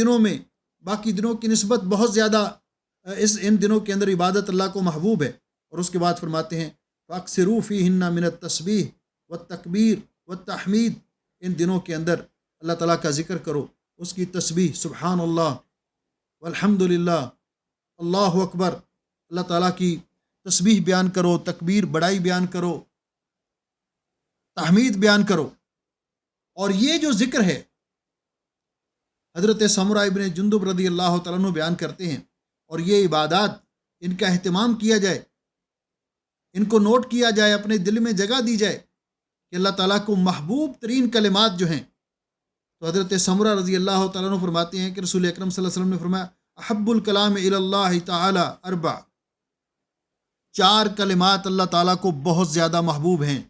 دنوں کی نسبت بہت زیادہ ان دنوں کے اندر عبادت اللہ کو محبوب ہے۔ اور اس کے بعد فرماتے ہیں فاکثروا فیہن من التسبیح والتکبیر والتحمید، ان دنوں کے اندر اللہ تعالیٰ کا ذکر کرو، اس کی تسبیح سبحان اللہ والحمد للہ اللہ اکبر، اللہ تعالیٰ کی تسبیح بیان کرو، تکبیر بڑائی بیان کرو، تحمید بیان کرو۔ اور یہ جو ذکر ہے حضرت سمرہ ابن جندب رضی اللہ تعالیٰ عنہ بیان کرتے ہیں، اور یہ عبادات ان کا اہتمام کیا جائے، ان کو نوٹ کیا جائے، اپنے دل میں جگہ دی جائے کہ اللہ تعالیٰ کو محبوب ترین کلمات جو ہیں۔ تو حضرت سمرہ رضی اللہ تعالیٰ عنہ فرماتے ہیں کہ رسول اکرم صلی اللہ علیہ وسلم نے فرمایا احب الکلام الی اللہ تعالی اربع، 4 کلمات اللہ تعالیٰ کو بہت زیادہ محبوب ہیں،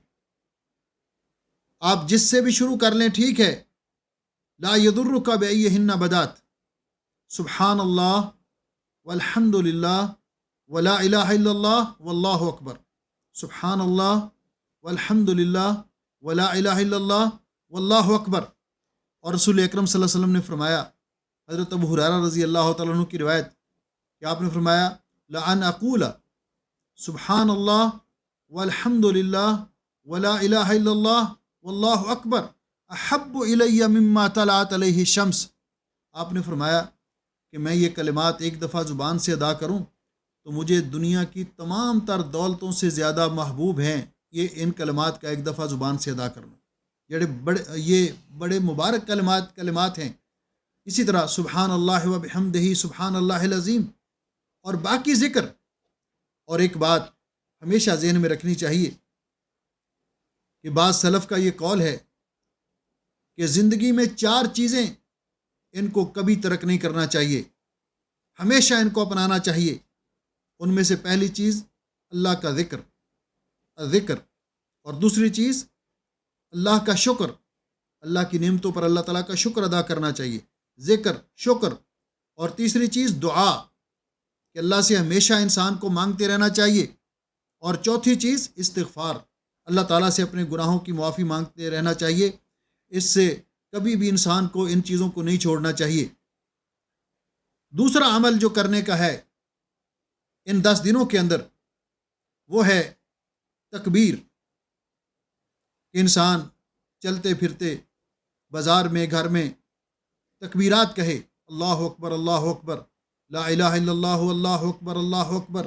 آپ جس سے بھی شروع کر لیں ٹھیک ہے۔ لا یضرک بأیہن بدات، سبحان اللہ والحمد للہ ولا الہ الا اللہ واللہ اکبر، سبحان اللہ والحمد للہ ولا الہ الا اللہ واللہ اکبر۔ اور رسول اکرم صلی اللہ علیہ وسلم نے فرمایا، حضرت ابو ہریرہ رضی اللہ تعالیٰ عنہ کی روایت کہ آپ نے فرمایا لأن اقول سبحان اللہ والحمد للہ ولا الہ الا اللہ واللہ اکبر احب الی مما طلعت علیہ الشمس، آپ نے فرمایا کہ میں یہ کلمات ایک دفعہ زبان سے ادا کروں تو مجھے دنیا کی تمام تر دولتوں سے زیادہ محبوب ہیں یہ ان کلمات کا ایک دفعہ زبان سے ادا کرنا۔ یہ بڑے مبارک کلمات ہیں۔ اسی طرح سبحان اللہ و بحمدہ سبحان اللہ العظیم اور باقی ذکر۔ اور ایک بات ہمیشہ ذہن میں رکھنی چاہیے کہ بعض سلف کا یہ قول ہے کہ زندگی میں 4 چیزیں ان کو کبھی ترک نہیں کرنا چاہیے، ہمیشہ ان کو اپنانا چاہیے۔ ان میں سے پہلی چیز اللہ کا ذکر، اور دوسری چیز اللہ کا شکر، اللہ کی نعمتوں پر اللہ تعالیٰ کا شکر ادا کرنا چاہیے، ذکر شکر۔ اور تیسری چیز دعا، کہ اللہ سے ہمیشہ انسان کو مانگتے رہنا چاہیے۔ اور چوتھی چیز استغفار، اللہ تعالیٰ سے اپنے گناہوں کی معافی مانگتے رہنا چاہیے۔ اس سے کبھی بھی انسان کو ان چیزوں کو نہیں چھوڑنا چاہیے۔ دوسرا عمل جو کرنے کا ہے ان 10 دنوں کے اندر وہ ہے تکبیر، کہ انسان چلتے پھرتے بازار میں گھر میں تکبیرات کہے، اللہ اکبر لا الہ الا اللہ اللہ اکبر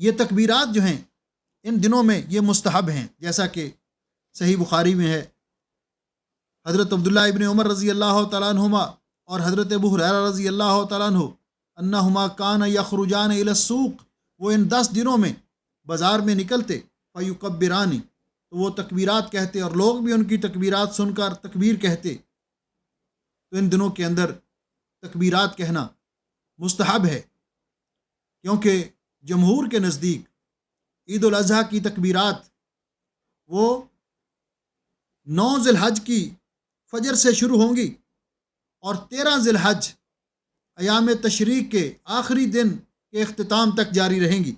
یہ تکبیرات جو ہیں ان دنوں میں یہ مستحب ہیں، جیسا کہ صحیح بخاری میں ہے، حضرت عبداللہ ابن عمر رضی اللہ تعالیٰ عنہما اور حضرت ابو ہریرہ رضی اللہ تعالیٰ عنہ انہما کان یخرجان الی السوق، وہ ان 10 دنوں میں بازار میں نکلتے، فیکبرانی، تو وہ تکبیرات کہتے اور لوگ بھی ان کی تکبیرات سن کر تکبیر کہتے. تو ان دنوں کے اندر تکبیرات کہنا مستحب ہے، کیونکہ جمہور کے نزدیک عید الاضحیٰ کی تکبیرات وہ 9 ذی الحج کی فجر سے شروع ہوں گی اور 13 ذی الحج ایام تشریق کے آخری دن کے اختتام تک جاری رہیں گی.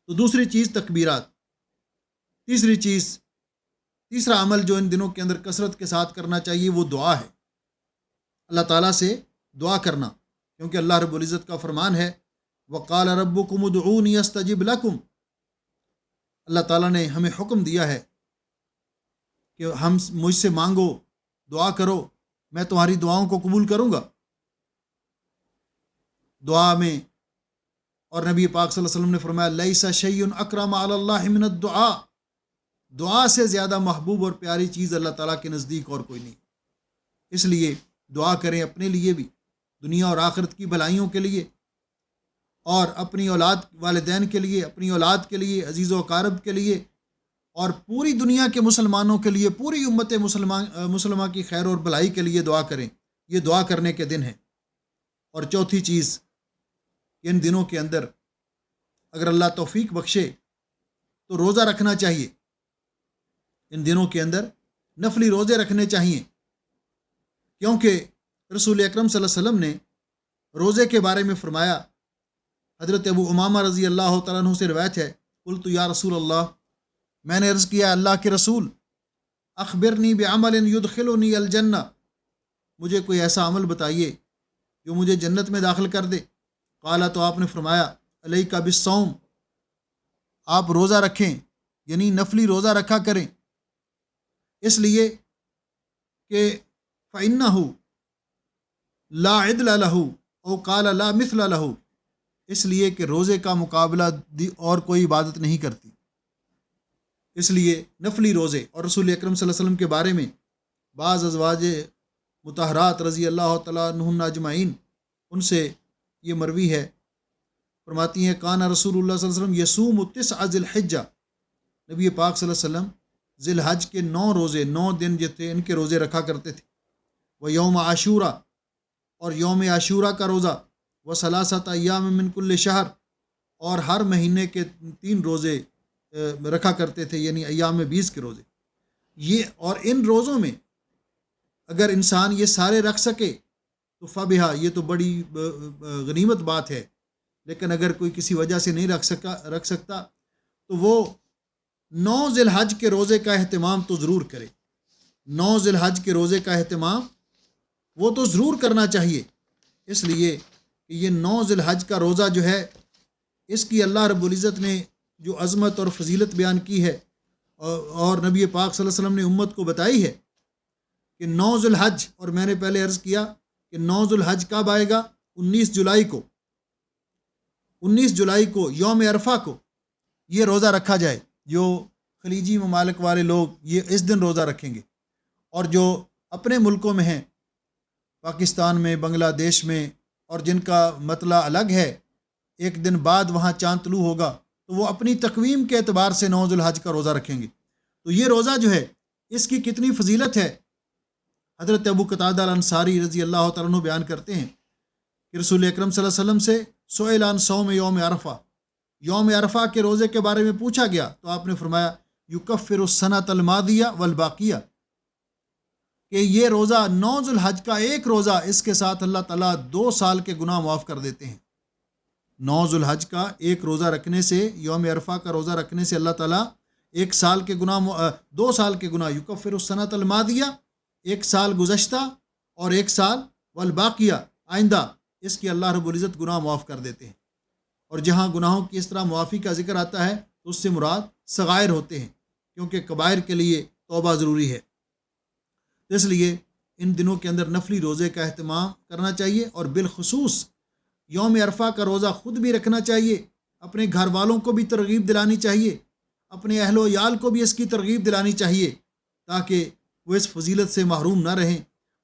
تو دوسری چیز تکبیرات. تیسرا عمل جو ان دنوں کے اندر کثرت کے ساتھ کرنا چاہیے وہ دعا ہے، اللہ تعالیٰ سے دعا کرنا، کیونکہ اللہ رب العزت کا فرمان ہے وقال ربکم ادعونی استجب لکم. اللہ تعالیٰ نے ہمیں حکم دیا ہے کہ ہم مجھ سے مانگو، دعا کرو، میں تمہاری دعاؤں کو قبول کروں گا. دعا میں اور نبی پاک صلی اللہ علیہ وسلم نے فرمایا لیس شیء اکرم علی اللہ من الدعاء، دعا سے زیادہ محبوب اور پیاری چیز اللہ تعالیٰ کے نزدیک اور کوئی نہیں. اس لیے دعا کریں اپنے لیے بھی، دنیا اور آخرت کی بھلائیوں کے لیے، اور اپنی اولاد والدین کے لیے، اپنی اولاد کے لیے، عزیز و اقارب کے لیے، اور پوری دنیا کے مسلمانوں کے لیے، پوری امت مسلمہ کی خیر اور بھلائی کے لیے دعا کریں. یہ دعا کرنے کے دن ہیں. اور چوتھی چیز، ان دنوں کے اندر اگر اللہ توفیق بخشے تو روزہ رکھنا چاہیے. ان دنوں کے اندر نفلی روزے رکھنے چاہیے، کیونکہ رسول اکرم صلی اللہ علیہ وسلم نے روزے کے بارے میں فرمایا. حضرت ابو امامہ رضی اللہ تعالیٰ عنہ سے روایت ہے، قلت یا رسول اللہ، میں نے عرض کیا اللہ کے رسول، اخبرنی بعمل یدخلنی الجنہ، مجھے کوئی ایسا عمل بتائیے جو مجھے جنت میں داخل کر دے. قالا، تو آپ نے فرمایا علیک بالصوم، آپ روزہ رکھیں، یعنی نفلی روزہ رکھا کریں، اس لیے کہ فإنہ لا عدل لہ او قال لا مثل لہ، اس لیے کہ روزے کا مقابلہ اور کوئی عبادت نہیں کرتی. اس لیے نفلی روزے. اور رسول اکرم صلی اللہ علیہ وسلم کے بارے میں بعض ازواج مطہرات رضی اللہ تعالیٰ عنہن اجمعین، ان سے یہ مروی ہے، فرماتی ہیں کان رسول اللہ صلی اللہ علیہ وسلم یصوم 9 ذی الحجہ، نبی پاک صلی اللہ علیہ وسلم ذی الحج کے 9 روزے، 9 دن جو تھے ان کے روزے رکھا کرتے تھے. وہ یوم عاشورہ، اور یوم عاشورہ کا روزہ، وہ ثلاثۃ ایام من کل شہر، اور ہر مہینے کے 3 روزے رکھا کرتے تھے، یعنی ایام 20 کے روزے. یہ اور ان روزوں میں اگر انسان یہ سارے رکھ سکے تو فبہا، یہ تو بڑی غنیمت بات ہے. لیکن اگر کوئی کسی وجہ سے نہیں رکھ سکتا تو وہ 9 ذی الحج کے روزے کا اہتمام تو ضرور کرے. 9 ذی الحج کے روزے کا اہتمام وہ تو ضرور کرنا چاہیے، اس لیے کہ یہ 9 ذی الحج کا روزہ جو ہے، اس کی اللہ رب العزت نے جو عظمت اور فضیلت بیان کی ہے، اور نبی پاک صلی اللہ علیہ وسلم نے امت کو بتائی ہے کہ 9 ذی الحج، اور میں نے پہلے عرض کیا کہ 9 ذی الحج کب آئے گا؟ 19 جولائی کو. 19 جولائی کو یوم عرفہ کو یہ روزہ رکھا جائے. جو خلیجی ممالک والے لوگ یہ اس دن روزہ رکھیں گے، اور جو اپنے ملکوں میں ہیں، پاکستان میں، بنگلہ دیش میں، اور جن کا مطلع الگ ہے، ایک دن بعد وہاں چاند طلوع ہوگا، تو وہ اپنی تقویم کے اعتبار سے 9 ذی الحج کا روزہ رکھیں گے. تو یہ روزہ جو ہے اس کی کتنی فضیلت ہے. حضرت ابو قتادہ الانصاری رضی اللہ تعالیٰ عنہ بیان کرتے ہیں کہ رسول اکرم صلی اللہ علیہ وسلم سے سئل عن صوم یوم عرفہ، یوم عرفہ کے روزے کے بارے میں پوچھا گیا تو آپ نے فرمایا یکفر السنۃ الماضیہ والباقیہ، کہ یہ روزہ 9 ذی الحج کا ایک روزہ، اس کے ساتھ اللہ تعالیٰ 2 سال کے گناہ معاف کر دیتے ہیں. 9 ذی الحج کا ایک روزہ رکھنے سے، یوم عرفہ کا روزہ رکھنے سے اللہ تعالیٰ 1 سال کے گناہ، 2 سال کے گناہ، یکفر السنۃ الماضیہ، 1 سال گزشتہ، اور 1 سال والباقیہ آئندہ، اس کی اللہ رب العزت گناہ معاف کر دیتے ہیں. اور جہاں گناہوں کی اس طرح معافی کا ذکر آتا ہے تو اس سے مراد صغائر ہوتے ہیں، کیونکہ کبائر کے لیے توبہ ضروری ہے. اس لیے ان دنوں کے اندر نفلی روزے کا اہتمام کرنا چاہیے، اور بالخصوص یوم عرفہ کا روزہ خود بھی رکھنا چاہیے، اپنے گھر والوں کو بھی ترغیب دلانی چاہیے، اپنے اہل و عیال کو بھی اس کی ترغیب دلانی چاہیے، تاکہ وہ اس فضیلت سے محروم نہ رہیں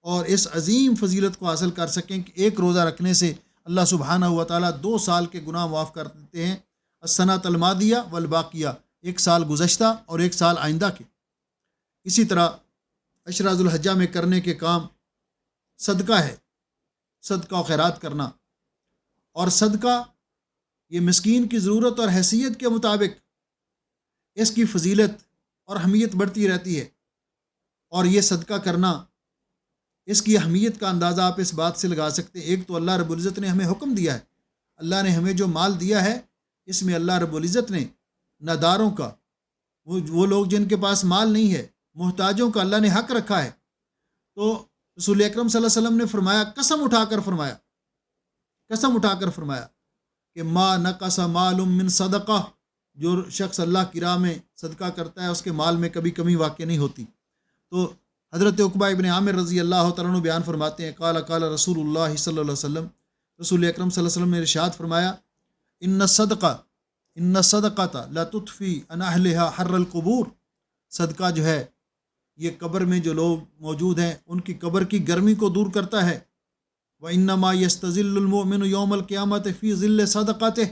اور اس عظیم فضیلت کو حاصل کر سکیں کہ ایک روزہ رکھنے سے اللہ سبحانہ و تعالیٰ 2 سال کے گناہ معاف کر دیتے ہیں، السنۃ الماضیہ والباقیہ، 1 سال گزشتہ اور 1 سال آئندہ کے۔ اسی طرح عشرہ ذو الحجہ میں کرنے کے کام صدقہ ہے، صدقہ و خیرات کرنا، اور صدقہ یہ مسکین کی ضرورت اور حیثیت کے مطابق اس کی فضیلت اور اہمیت بڑھتی رہتی ہے، اور یہ صدقہ کرنا اس کی اہمیت کا اندازہ آپ اس بات سے لگا سکتے ہیں۔ ایک تو اللہ رب العزت نے ہمیں حکم دیا ہے، اللہ نے ہمیں جو مال دیا ہے اس میں اللہ رب العزت نے ناداروں کا، وہ لوگ جن کے پاس مال نہیں ہے، محتاجوں کا اللہ نے حق رکھا ہے۔ تو رسول اکرم صلی اللہ علیہ وسلم نے فرمایا، قسم اٹھا کر فرمایا کہ ما نقص مال من صدقہ، جو شخص اللہ کی راہ میں صدقہ کرتا ہے اس کے مال میں کبھی کمی واقع نہیں ہوتی۔ تو حضرت عقبہ ابن عامر رضی اللہ تعالیٰ عنہ بیان فرماتے ہیں، قال رسول اللہ صلی اللہ علیہ وسلم، رسول اکرم صلی اللہ علیہ وسلم نے ارشاد فرمایا، ان الصدقۃ لا تطفی عن اہلھا حر القبور، صدقہ جو ہے یہ قبر میں جو لوگ موجود ہیں ان کی قبر کی گرمی کو دور کرتا ہے۔ وَإِنَّمَا يَسْتَظِلُّ الْمُؤْمِنُ يَوْمَ الْقِيَامَةِ فِي ظِلِّ صَدَقَتِهِ،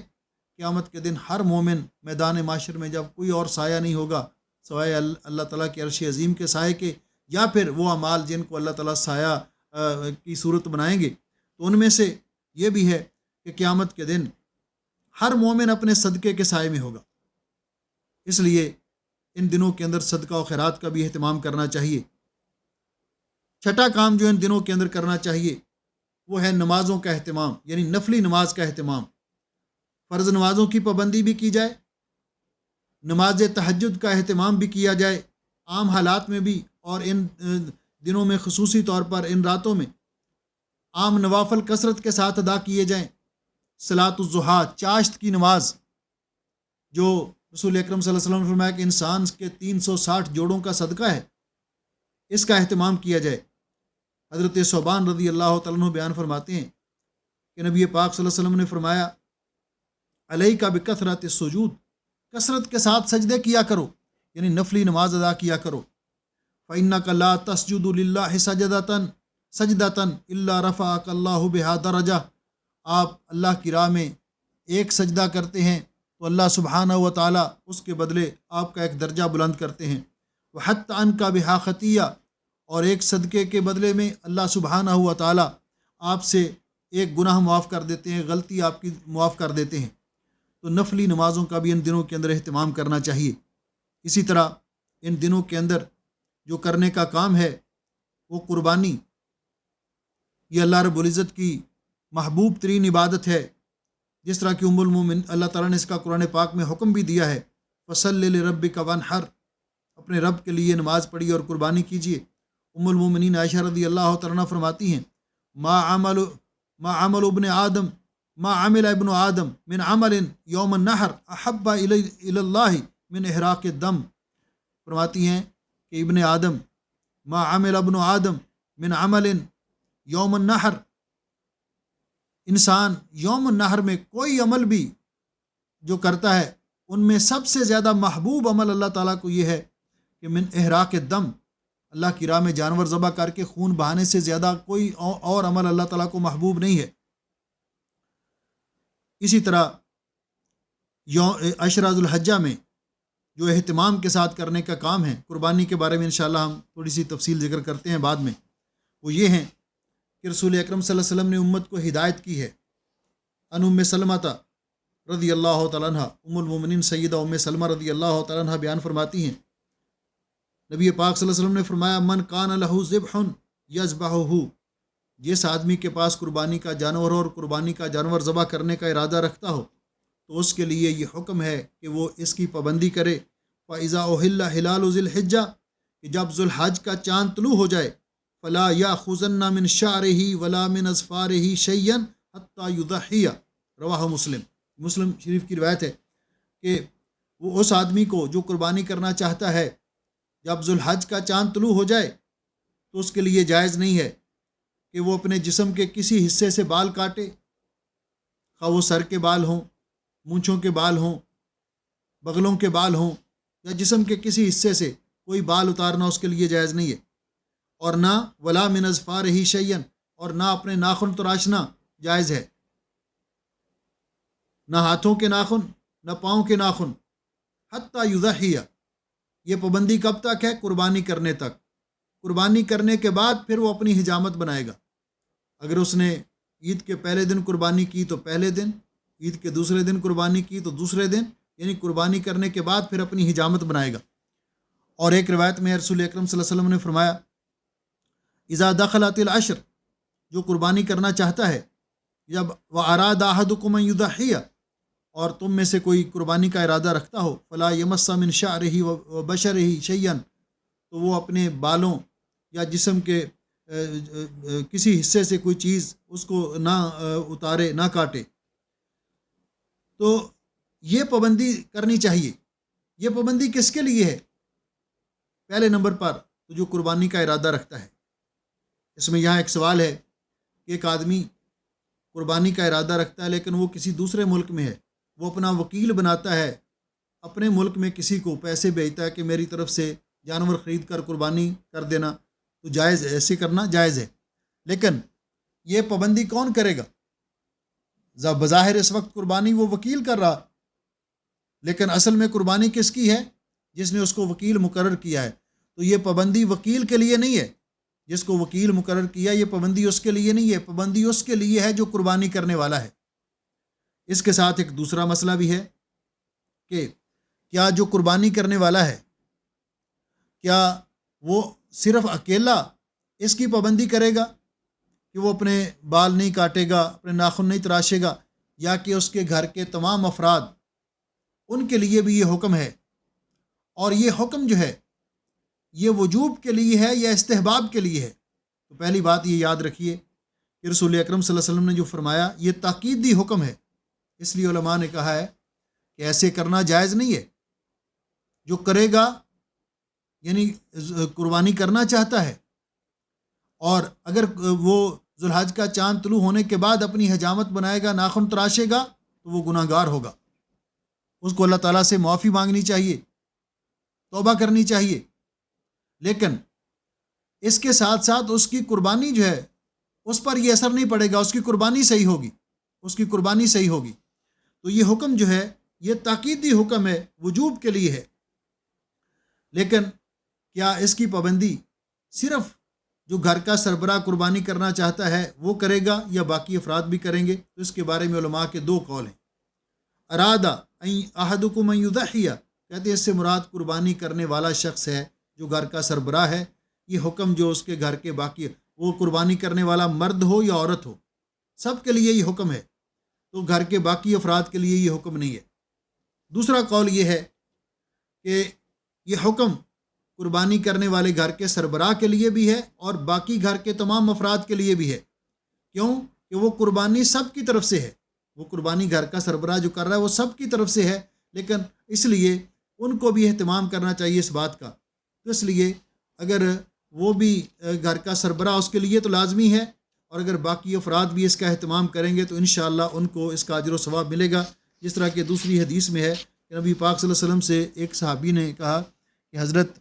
قیامت کے دن ہر مومن میدان معاشر میں جب کوئی اور سایہ نہیں ہوگا سوائے اللہ تعالیٰ کے عرش عظیم کے سائے کے، یا پھر وہ اعمال جن کو اللہ تعالیٰ سایہ کی صورت بنائیں گے، تو ان میں سے یہ بھی ہے کہ قیامت کے دن ہر مومن اپنے صدقے کے سائے میں ہوگا۔ اس لیے ان دنوں کے اندر صدقہ و خیرات کا بھی اہتمام کرنا چاہیے۔ چھٹا کام جو ان دنوں کے اندر کرنا چاہیے وہ ہے نمازوں کا اہتمام، یعنی نفلی نماز کا اہتمام۔ فرض نمازوں کی پابندی بھی کی جائے، نماز تہجد کا اہتمام بھی کیا جائے عام حالات میں بھی، اور ان دنوں میں خصوصی طور پر ان راتوں میں عام نوافل کثرت کے ساتھ ادا کیے جائیں۔ صلاۃ الضحیٰ، چاشت کی نماز، جو رسول اکرم صلی اللہ علیہ وسلم نے فرمایا کہ انسان کے 360 جوڑوں کا صدقہ ہے، اس کا اہتمام کیا جائے۔ حضرت ثوبان رضی اللہ تعالیٰ عنہ بیان فرماتے ہیں کہ نبی پاک صلی اللہ علیہ وسلم نے فرمایا، علیک بکثرۃ السجود، کثرت کے ساتھ سجدے کیا کرو، یعنی نفلی نماز ادا کیا کرو۔ فإنک لا تسجد للہ سجدۃ الا رفعک اللہ بہا درجہ، آپ اللہ کی راہ میں ایک سجدہ کرتے ہیں تو اللہ سبحانہ و تعالیٰ اس کے بدلے آپ کا ایک درجہ بلند کرتے ہیں۔ وحط عنک بہا خطیہ، اور ایک صدقے کے بدلے میں اللہ سبحانہ و تعالیٰ آپ سے ایک گناہ معاف کر دیتے ہیں، غلطی آپ کی معاف کر دیتے ہیں۔ تو نفلی نمازوں کا بھی ان دنوں کے اندر اہتمام کرنا چاہیے۔ اسی طرح ان دنوں کے اندر جو کرنے کا کام ہے وہ قربانی، یہ اللہ رب العزت کی محبوب ترین عبادت ہے، جس طرح کہ ام المومن اللہ تعالیٰ نے اس کا قرآن پاک میں حکم بھی دیا ہے، فَصَلِّ لِرَبِّكَ وَانْحَرْ، اپنے رب کے لیے نماز پڑھیے اور قربانی کیجیے۔ ام المومنین عائشہ رضی اللہ تعالیٰ عنہ فرماتی ہیں، ما عمل ابن آدم من عمل یوم النحر احب الی اللہ من احراق الدم، فرماتی ہیں کہ ابن آدم، ما عمل ابن آدم من عمل یوم النحر، انسان یوم النحر میں کوئی عمل بھی جو کرتا ہے ان میں سب سے زیادہ محبوب عمل اللہ تعالیٰ کو یہ ہے کہ من احراق الدم، اللہ کی راہ میں جانور ذبح کر کے خون بہانے سے زیادہ کوئی اور عمل اللہ تعالیٰ کو محبوب نہیں ہے۔ اسی طرح عشرہ ذو الحجہ میں جو اہتمام کے ساتھ کرنے کا کام ہے، قربانی کے بارے میں انشاءاللہ ہم تھوڑی سی تفصیل ذکر کرتے ہیں بعد میں، وہ یہ ہیں کہ رسول اکرم صلی اللہ علیہ وسلم نے امت کو ہدایت کی ہے۔ ان ام سلمہ رضی اللہ تعالیٰ عنہ، ام المومنین سیدہ ام سلمہ رضی اللہ تعالیٰ عنہ بیان فرماتی ہیں، نبی پاک صلی اللہ علیہ وسلم نے فرمایا، من کان لہ ذبح یذبحہ، جس آدمی کے پاس قربانی کا جانور اور قربانی کا جانور ذبح کرنے کا ارادہ رکھتا ہو تو اس کے لیے یہ حکم ہے کہ وہ اس کی پابندی کرے۔ فَإِذَا أُحِلَّ حِلَالُ ذِي الْحِجَّةِ، کہ جب ذوالحج کا چاند طلوع ہو جائے، فَلَا يَأْخُذَنَّ مِنْ شَعْرِهِ وَلَا مِنْ أَظْفَارِهِ شَيْئًا حَتَّى يُضَحِّيَ، رواہ مسلم شریف کی روایت ہے کہ وہ اس آدمی کو جو قربانی کرنا چاہتا ہے، جب ذوالحج کا چاند طلوع ہو جائے تو اس کے لیے جائز نہیں ہے کہ وہ اپنے جسم کے کسی حصے سے بال کاٹے خواہ وہ سر کے بال ہوں، مونچھوں کے بال ہوں، بغلوں کے بال ہوں، یا جسم کے کسی حصے سے کوئی بال اتارنا اس کے لیے جائز نہیں ہے، اور نہ ولا من اظفارہ شیئا، اور نہ اپنے ناخن تراشنا جائز ہے، نہ ہاتھوں کے ناخن نہ پاؤں کے ناخن، حتی یضحی، یہ پابندی کب تک ہے؟ قربانی کرنے تک۔ قربانی کرنے کے بعد پھر وہ اپنی حجامت بنائے گا۔ اگر اس نے عید کے پہلے دن قربانی کی تو پہلے دن، عید کے دوسرے دن قربانی کی تو دوسرے دن، یعنی قربانی کرنے کے بعد پھر اپنی حجامت بنائے گا۔ اور ایک روایت میں رسول اکرم صلی اللہ علیہ وسلم نے فرمایا، اذا دخلت العشر، جو قربانی کرنا چاہتا ہے، جب واراد احدکم ان یضحی، اور تم میں سے کوئی قربانی کا ارادہ رکھتا ہو، فلا یمس من شعرہ وبشرہ شیئا، تو وہ اپنے بالوں یا جسم کے کسی حصے سے کوئی چیز اس کو نہ اتارے، نہ کاٹے۔ تو یہ پابندی کرنی چاہیے۔ یہ پابندی کس کے لیے ہے؟ پہلے نمبر پر تو جو قربانی کا ارادہ رکھتا ہے۔ اس میں یہاں ایک سوال ہے کہ ایک آدمی قربانی کا ارادہ رکھتا ہے لیکن وہ کسی دوسرے ملک میں ہے، وہ اپنا وکیل بناتا ہے، اپنے ملک میں کسی کو پیسے بھیجتا ہے کہ میری طرف سے جانور خرید کر قربانی کر دینا، تو جائز ہے، ایسے کرنا جائز ہے۔ لیکن یہ پابندی کون کرے گا؟ بظاہر اس وقت قربانی وہ وکیل کر رہا، لیکن اصل میں قربانی کس کی ہے؟ جس نے اس کو وکیل مقرر کیا ہے۔ تو یہ پابندی وکیل کے لیے نہیں ہے، جس کو وکیل مقرر کیا، یہ پابندی اس کے لیے نہیں ہے، پابندی اس کے لیے ہے جو قربانی کرنے والا ہے۔ اس کے ساتھ ایک دوسرا مسئلہ بھی ہے کہ کیا جو قربانی کرنے والا ہے، کیا وہ صرف اکیلا اس کی پابندی کرے گا کہ وہ اپنے بال نہیں کاٹے گا، اپنے ناخن نہیں تراشے گا، یا کہ اس کے گھر کے تمام افراد، ان کے لیے بھی یہ حکم ہے؟ اور یہ حکم جو ہے یہ وجوب کے لیے ہے یا استحباب کے لیے ہے؟ تو پہلی بات یہ یاد رکھیے کہ رسول اکرم صلی اللہ علیہ وسلم نے جو فرمایا یہ تاکیدی حکم ہے، اس لیے علماء نے کہا ہے کہ ایسے کرنا جائز نہیں ہے۔ جو کرے گا یعنی قربانی کرنا چاہتا ہے، اور اگر وہ ذوالحج کا چاند طلوع ہونے کے بعد اپنی حجامت بنائے گا، ناخن تراشے گا، تو وہ گناہ گار ہوگا، اس کو اللہ تعالیٰ سے معافی مانگنی چاہیے، توبہ کرنی چاہیے۔ لیکن اس کے ساتھ ساتھ اس کی قربانی جو ہے اس پر یہ اثر نہیں پڑے گا، اس کی قربانی صحیح ہوگی، اس کی قربانی صحیح ہوگی۔ تو یہ حکم جو ہے یہ تاکیدی حکم ہے، وجوب کے لیے ہے۔ لیکن کیا اس کی پابندی صرف جو گھر کا سربراہ قربانی کرنا چاہتا ہے وہ کرے گا یا باقی افراد بھی کریں گے؟ تو اس کے بارے میں علماء کے دو قول ہیں۔ ارادہ احدکم ان یضحی، کہتے ہیں اس سے مراد قربانی کرنے والا شخص ہے جو گھر کا سربراہ ہے۔ یہ حکم جو اس کے گھر کے باقی، وہ قربانی کرنے والا مرد ہو یا عورت ہو، سب کے لیے یہ حکم ہے، تو گھر کے باقی افراد کے لیے یہ حکم نہیں ہے۔ دوسرا قول یہ ہے کہ یہ حکم قربانی کرنے والے گھر کے سربراہ کے لیے بھی ہے اور باقی گھر کے تمام افراد کے لیے بھی ہے۔ کیوں؟ کہ وہ قربانی سب کی طرف سے ہے، وہ قربانی گھر کا سربراہ جو کر رہا ہے وہ سب کی طرف سے ہے، لیکن اس لیے ان کو بھی اہتمام کرنا چاہیے اس بات کا۔ تو اس لیے اگر وہ بھی گھر کا سربراہ اس کے لیے تو لازمی ہے، اور اگر باقی افراد بھی اس کا اہتمام کریں گے تو انشاءاللہ ان کو اس کا اجر و ثواب ملے گا۔ جس طرح کہ دوسری حدیث میں ہے کہ نبی پاک صلی اللہ علیہ وسلم سے ایک صحابی نے کہا کہ حضرت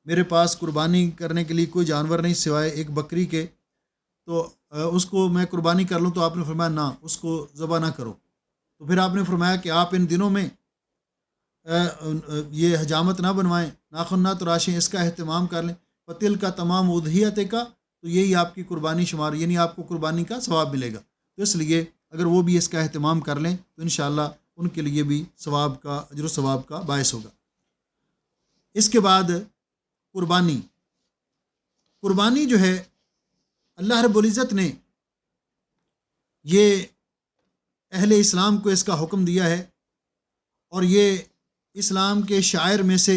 میرے پاس قربانی کرنے کے لیے کوئی جانور نہیں سوائے ایک بکری کے، تو اس کو میں قربانی کر لوں؟ تو آپ نے فرمایا نہ، اس کو ذبح نہ کرو۔ تو پھر آپ نے فرمایا کہ آپ ان دنوں میں یہ حجامت نہ بنوائیں، ناخن نہ تراشیں، اس کا اہتمام کر لیں، فتل کا تمام اضحیت کا، تو یہی آپ کی قربانی شمار، یعنی آپ کو قربانی کا ثواب ملے گا۔ تو اس لیے اگر وہ بھی اس کا اہتمام کر لیں تو انشاءاللہ ان کے لیے بھی ثواب کا، اجر و ثواب کا باعث ہوگا۔ اس کے بعد قربانی جو ہے اللہ رب العزت نے یہ اہل اسلام کو اس کا حکم دیا ہے، اور یہ اسلام کے شعائر میں سے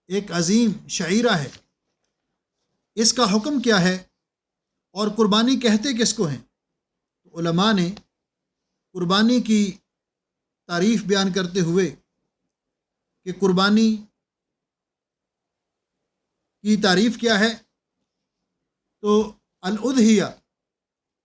ایک عظیم شعیرہ ہے۔ اس کا حکم کیا ہے اور قربانی کہتے کس کو ہیں؟ تو علماء نے قربانی کی تعریف بیان کرتے ہوئے کہ قربانی کی تعریف کیا ہے، تو الاضحیہ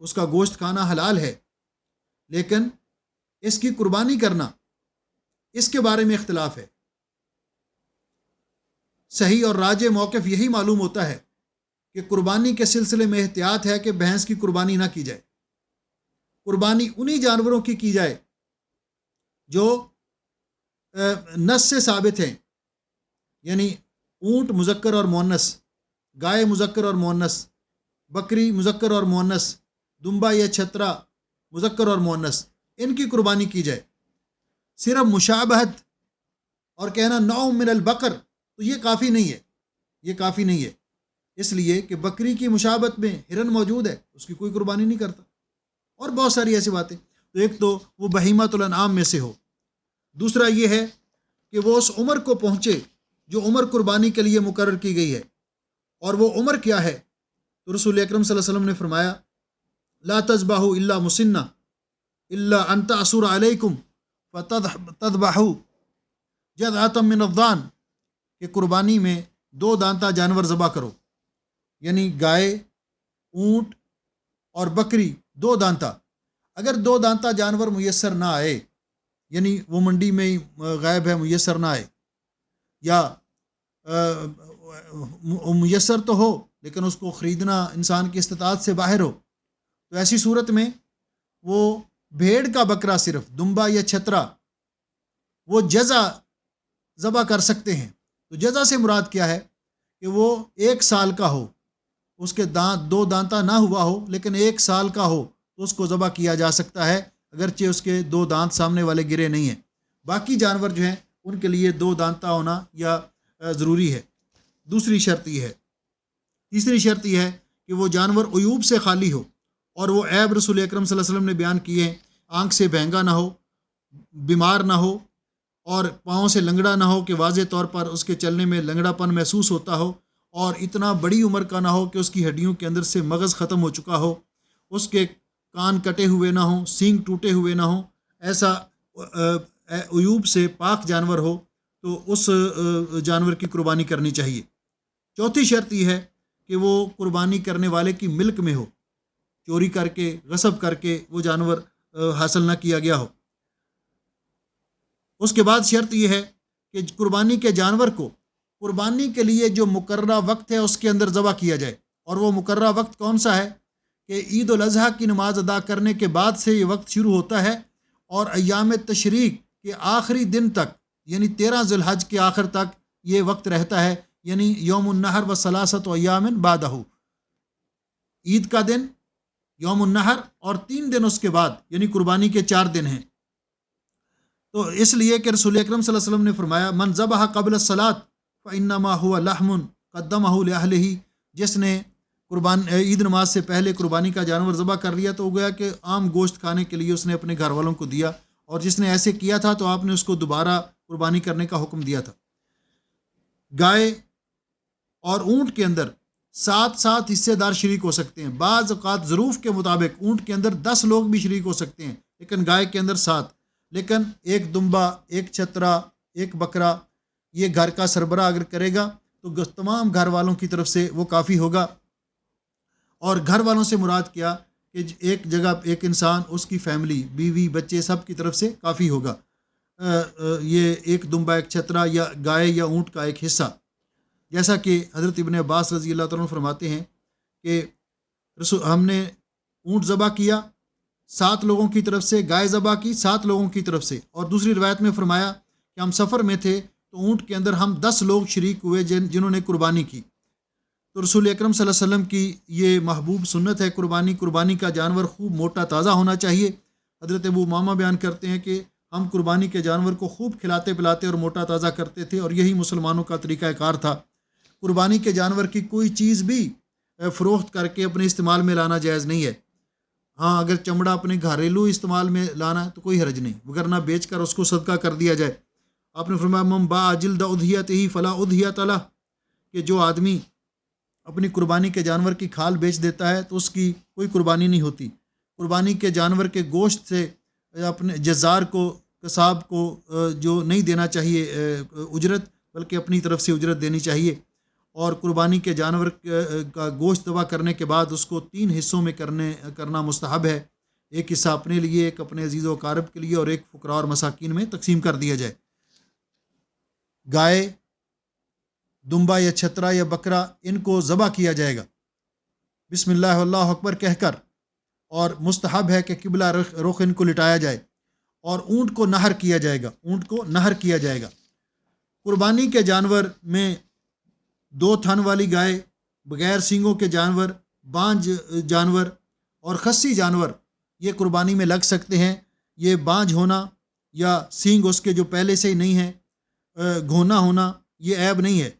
اس کا گوشت کھانا حلال ہے، لیکن اس کی قربانی کرنا، اس کے بارے میں اختلاف ہے۔ صحیح اور راجح موقف یہی معلوم ہوتا ہے کہ قربانی کے سلسلے میں احتیاط ہے کہ بھینس کی قربانی نہ کی جائے۔ قربانی انہی جانوروں کی جائے جو نص سے ثابت ہیں، یعنی اونٹ مذکر اور مؤنث، گائے مذکر اور مؤنث، بکری مذکر اور مؤنث، دمبا یا چھترا مذکر اور مؤنث، ان کی قربانی کی جائے۔ صرف مشابہت اور کہنا نوع من البقر تو یہ کافی نہیں ہے، یہ کافی نہیں ہے، اس لیے کہ بکری کی مشابہت میں ہرن موجود ہے، اس کی کوئی قربانی نہیں کرتا، اور بہت ساری ایسی باتیں۔ تو ایک تو وہ بہیمۃ الانعام میں سے ہو، دوسرا یہ ہے کہ وہ اس عمر کو پہنچے جو عمر قربانی کے لیے مقرر کی گئی ہے، اور وہ عمر کیا ہے؟ تو رسول اکرم صلی اللہ علیہ وسلم نے فرمایا لا تذبحوا الا مسنہ الا ان تعصر علیکم فتذبحوا جذعۃ من الضان، کہ قربانی میں 2 دانتہ جانور ذبح کرو، یعنی گائے، اونٹ اور بکری 2 دانتہ۔ اگر 2 دانتہ جانور میسر نہ آئے، یعنی وہ منڈی میں ہی غائب ہے، میسر نہ آئے، یا میسر تو ہو لیکن اس کو خریدنا انسان کی استطاعت سے باہر ہو، تو ایسی صورت میں وہ بھیڑ کا بکرا، صرف دمبا یا چھترا، وہ جزع ذبح کر سکتے ہیں۔ تو جزع سے مراد کیا ہے؟ کہ وہ 1 سال کا ہو، اس کے دانت 2 دانتہ نہ ہوا ہو لیکن 1 سال کا ہو تو اس کو ذبح کیا جا سکتا ہے، اگرچہ اس کے 2 دانت سامنے والے گرے نہیں ہیں۔ باقی جانور جو ہیں ان کے لیے 2 دانتہ ہونا یا ضروری ہے۔ دوسری شرط یہ ہے، تیسری شرط یہ ہے کہ وہ جانور عیوب سے خالی ہو، اور وہ عیب رسول اکرم صلی اللہ علیہ وسلم نے بیان کیے ہیں، آنکھ سے بہنگا نہ ہو، بیمار نہ ہو، اور پاؤں سے لنگڑا نہ ہو کہ واضح طور پر اس کے چلنے میں لنگڑا پن محسوس ہوتا ہو، اور اتنا بڑی عمر کا نہ ہو کہ اس کی ہڈیوں کے اندر سے مغز ختم ہو چکا ہو، اس کے کان کٹے ہوئے نہ ہوں، سینگ ٹوٹے ہوئے نہ ہوں، ایسا عیوب سے پاک جانور ہو تو اس جانور کی قربانی کرنی چاہیے۔ چوتھی شرط یہ ہے کہ وہ قربانی کرنے والے کی ملک میں ہو، چوری کر کے، غصب کر کے وہ جانور حاصل نہ کیا گیا ہو۔ اس کے بعد شرط یہ ہے کہ قربانی کے جانور کو قربانی کے لیے جو مقررہ وقت ہے اس کے اندر ذبح کیا جائے، اور وہ مقررہ وقت کون سا ہے؟ کہ عید الاضحیٰ کی نماز ادا کرنے کے بعد سے یہ وقت شروع ہوتا ہے، اور ایام تشریق کے آخری دن تک، یعنی 13 ذی الحج کے آخر تک یہ وقت رہتا ہے، یعنی یوم النحر و ثلاثۃ ایام بعدہ، عید کا دن، یوم النحر، اور 3 دن اس کے بعد، یعنی قربانی کے 4 دن ہیں۔ تو اس لیے کہ رسول اکرم صلی اللہ علیہ وسلم نے فرمایا من ذبح قبل الصلاۃ فانما هو لحم قدمه لاهله، جس نے عید نماز سے پہلے قربانی کا جانور ذبح کر لیا تو وہ گویا کہ عام گوشت کھانے کے لیے اس نے اپنے گھر والوں کو دیا، اور جس نے ایسے کیا تھا تو آپ نے اس کو دوبارہ قربانی کرنے کا حکم دیا تھا۔ گائے اور اونٹ کے اندر 7 حصے دار شریک ہو سکتے ہیں، بعض اوقات ظروف کے مطابق اونٹ کے اندر 10 لوگ بھی شریک ہو سکتے ہیں، لیکن گائے کے اندر 7، لیکن 1 دمبا، 1 چھترا، 1 بکرا، یہ گھر کا سربراہ اگر کرے گا تو تمام گھر والوں کی طرف سے وہ کافی ہوگا۔ اور گھر والوں سے مراد کیا کہ ایک جگہ ایک انسان، اس کی فیملی، بیوی، بچے، سب کی طرف سے کافی ہوگا۔ یہ 1 دمبا، 1 چھترا یا گائے یا اونٹ کا ایک حصہ، جیسا کہ حضرت ابن عباس رضی اللہ تعالیٰ عنہ فرماتے ہیں کہ ہم نے اونٹ ذبح کیا 7 لوگوں کی طرف سے، گائے ذبح کی 7 لوگوں کی طرف سے، اور دوسری روایت میں فرمایا کہ ہم سفر میں تھے تو اونٹ کے اندر ہم 10 لوگ شریک ہوئے جنہوں نے قربانی کی۔ تو رسول اکرم صلی اللہ علیہ وسلم کی یہ محبوب سنت ہے قربانی کا جانور خوب موٹا تازہ ہونا چاہیے۔ حضرت ابو امامہ بیان کرتے ہیں کہ ہم قربانی کے جانور کو خوب کھلاتے پلاتے اور موٹا تازہ کرتے تھے، اور یہی مسلمانوں کا طریقہ کار تھا۔ قربانی کے جانور کی کوئی چیز بھی فروخت کر کے اپنے استعمال میں لانا جائز نہیں ہے۔ ہاں، اگر چمڑا اپنے گھریلو استعمال میں لانا ہے تو کوئی حرج نہیں، وگرنہ بیچ کر اس کو صدقہ کر دیا جائے۔ آپ نے فرمایا من باع جلد اضحیتہ فلا اضحیۃ لہ، کہ جو آدمی اپنی قربانی کے جانور کی کھال بیچ دیتا ہے تو اس کی کوئی قربانی نہیں ہوتی۔ قربانی کے جانور کے گوشت سے اپنے جزار کو، قصاب کو جو نہیں دینا چاہیے اجرت، بلکہ اپنی طرف سے اجرت دینی چاہیے۔ اور قربانی کے جانور کا گوشت ذبح کرنے کے بعد اس کو 3 حصوں میں کرنا مستحب ہے۔ ایک حصہ اپنے لیے، ایک اپنے عزیز و اقارب کے لیے، اور ایک فقراء اور مساکین میں تقسیم کر دیا جائے۔ گائے، دمبا یا چھترا یا بکرا، ان کو ذبح کیا جائے گا بسم اللہ اللہ اکبر کہہ کر، اور مستحب ہے کہ قبلہ رخ ان کو لٹایا جائے، اور اونٹ کو نہر کیا جائے گا، اونٹ کو نہر کیا جائے گا۔ قربانی کے جانور میں 2 تھن والی گائے، بغیر سینگوں کے جانور، بانجھ جانور اور خصی جانور یہ قربانی میں لگ سکتے ہیں۔ یہ بانجھ ہونا یا سینگ اس کے جو پہلے سے ہی نہیں ہے، گھونا ہونا، یہ عیب نہیں ہے۔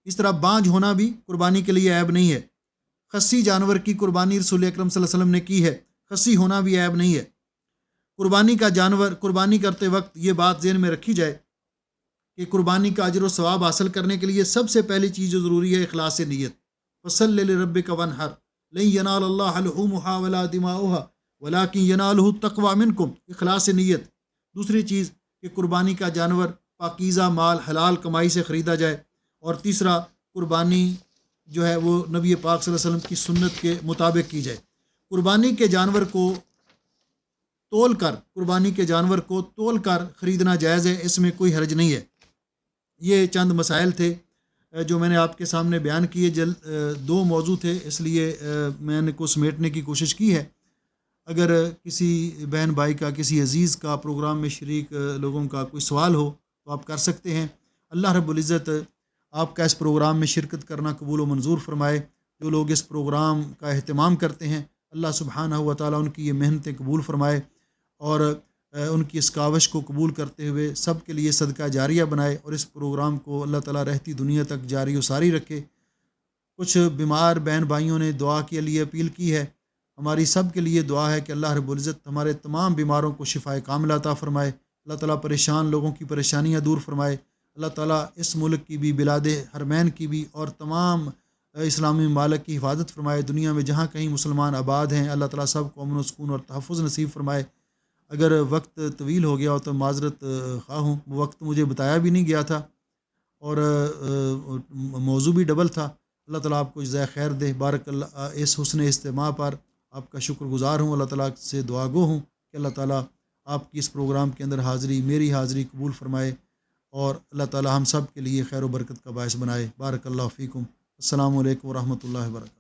اس طرح بانجھ ہونا بھی قربانی کے لیے عیب نہیں ہے۔ خصی جانور کی قربانی رسول اکرم صلی اللہ علیہ وسلم نے کی ہے، خصی ہونا بھی عیب نہیں ہے۔ قربانی کا جانور قربانی کرتے وقت یہ بات ذہن میں رکھی جائے کہ قربانی کا اجر و ثواب حاصل کرنے کے لیے سب سے پہلی چیز جو ضروری ہے اخلاص نیت۔ فصل لربک وانحر لن ینال اللہ لحومھا ولا دماؤھا ولکن ینالہ التقوی منکم، اخلاص نیت۔ دوسری چیز کہ قربانی کا جانور پاکیزہ مال حلال کمائی سے خریدا جائے، اور تیسرا قربانی جو ہے وہ نبی پاک صلی اللہ علیہ وسلم کی سنت کے مطابق کی جائے۔ قربانی کے جانور کو تول کر خریدنا جائز ہے، اس میں کوئی حرج نہیں ہے۔ یہ چند مسائل تھے جو میں نے آپ کے سامنے بیان کیے۔ 2 موضوع تھے، اس لیے میں نے کو سمیٹنے کی کوشش کی ہے۔ اگر کسی بہن بھائی کا، کسی عزیز کا پروگرام میں شریک لوگوں کا کوئی سوال ہو تو آپ کر سکتے ہیں۔ اللہ رب العزت آپ کا اس پروگرام میں شرکت کرنا قبول و منظور فرمائے۔ جو لوگ اس پروگرام کا اہتمام کرتے ہیں، اللہ سبحانہ و تعالیٰ ان کی یہ محنتیں قبول فرمائے، اور ان کی اس کاوش کو قبول کرتے ہوئے سب کے لیے صدقہ جاریہ بنائے، اور اس پروگرام کو اللہ تعالیٰ رہتی دنیا تک جاری و ساری رکھے۔ کچھ بیمار بہن بھائیوں نے دعا کے لیے اپیل کی ہے، ہماری سب کے لیے دعا ہے کہ اللہ رب العزت ہمارے تمام بیماروں کو شفائے کاملہ عطا فرمائے، اللہ تعالیٰ پریشان لوگوں کی پریشانیاں دور فرمائے، اللہ تعالیٰ اس ملک کی بھی، بلاد حرمین کی بھی، اور تمام اسلامی ممالک کی حفاظت فرمائے۔ دنیا میں جہاں کہیں مسلمان آباد ہیں، اللہ تعالیٰ سب کو امن و سکون اور تحفظ نصیب فرمائے۔ اگر وقت طویل ہو گیا ہو تو معذرت خواہ ہوں، وہ وقت مجھے بتایا بھی نہیں گیا تھا، اور موضوع بھی ڈبل تھا۔ اللہ تعالیٰ آپ کو جزائے خیر دے۔ بارک اللہ، اس حسن استماع پر آپ کا شکر گزار ہوں، اللہ تعالیٰ سے دعا گو ہوں کہ اللہ تعالیٰ آپ کی اس پروگرام کے اندر حاضری، میری حاضری قبول فرمائے، اور اللہ تعالیٰ ہم سب کے لیے خیر و برکت کا باعث بنائے۔ بارک اللہ فیکم۔ السلام علیکم ورحمۃ اللہ وبرکاتہ۔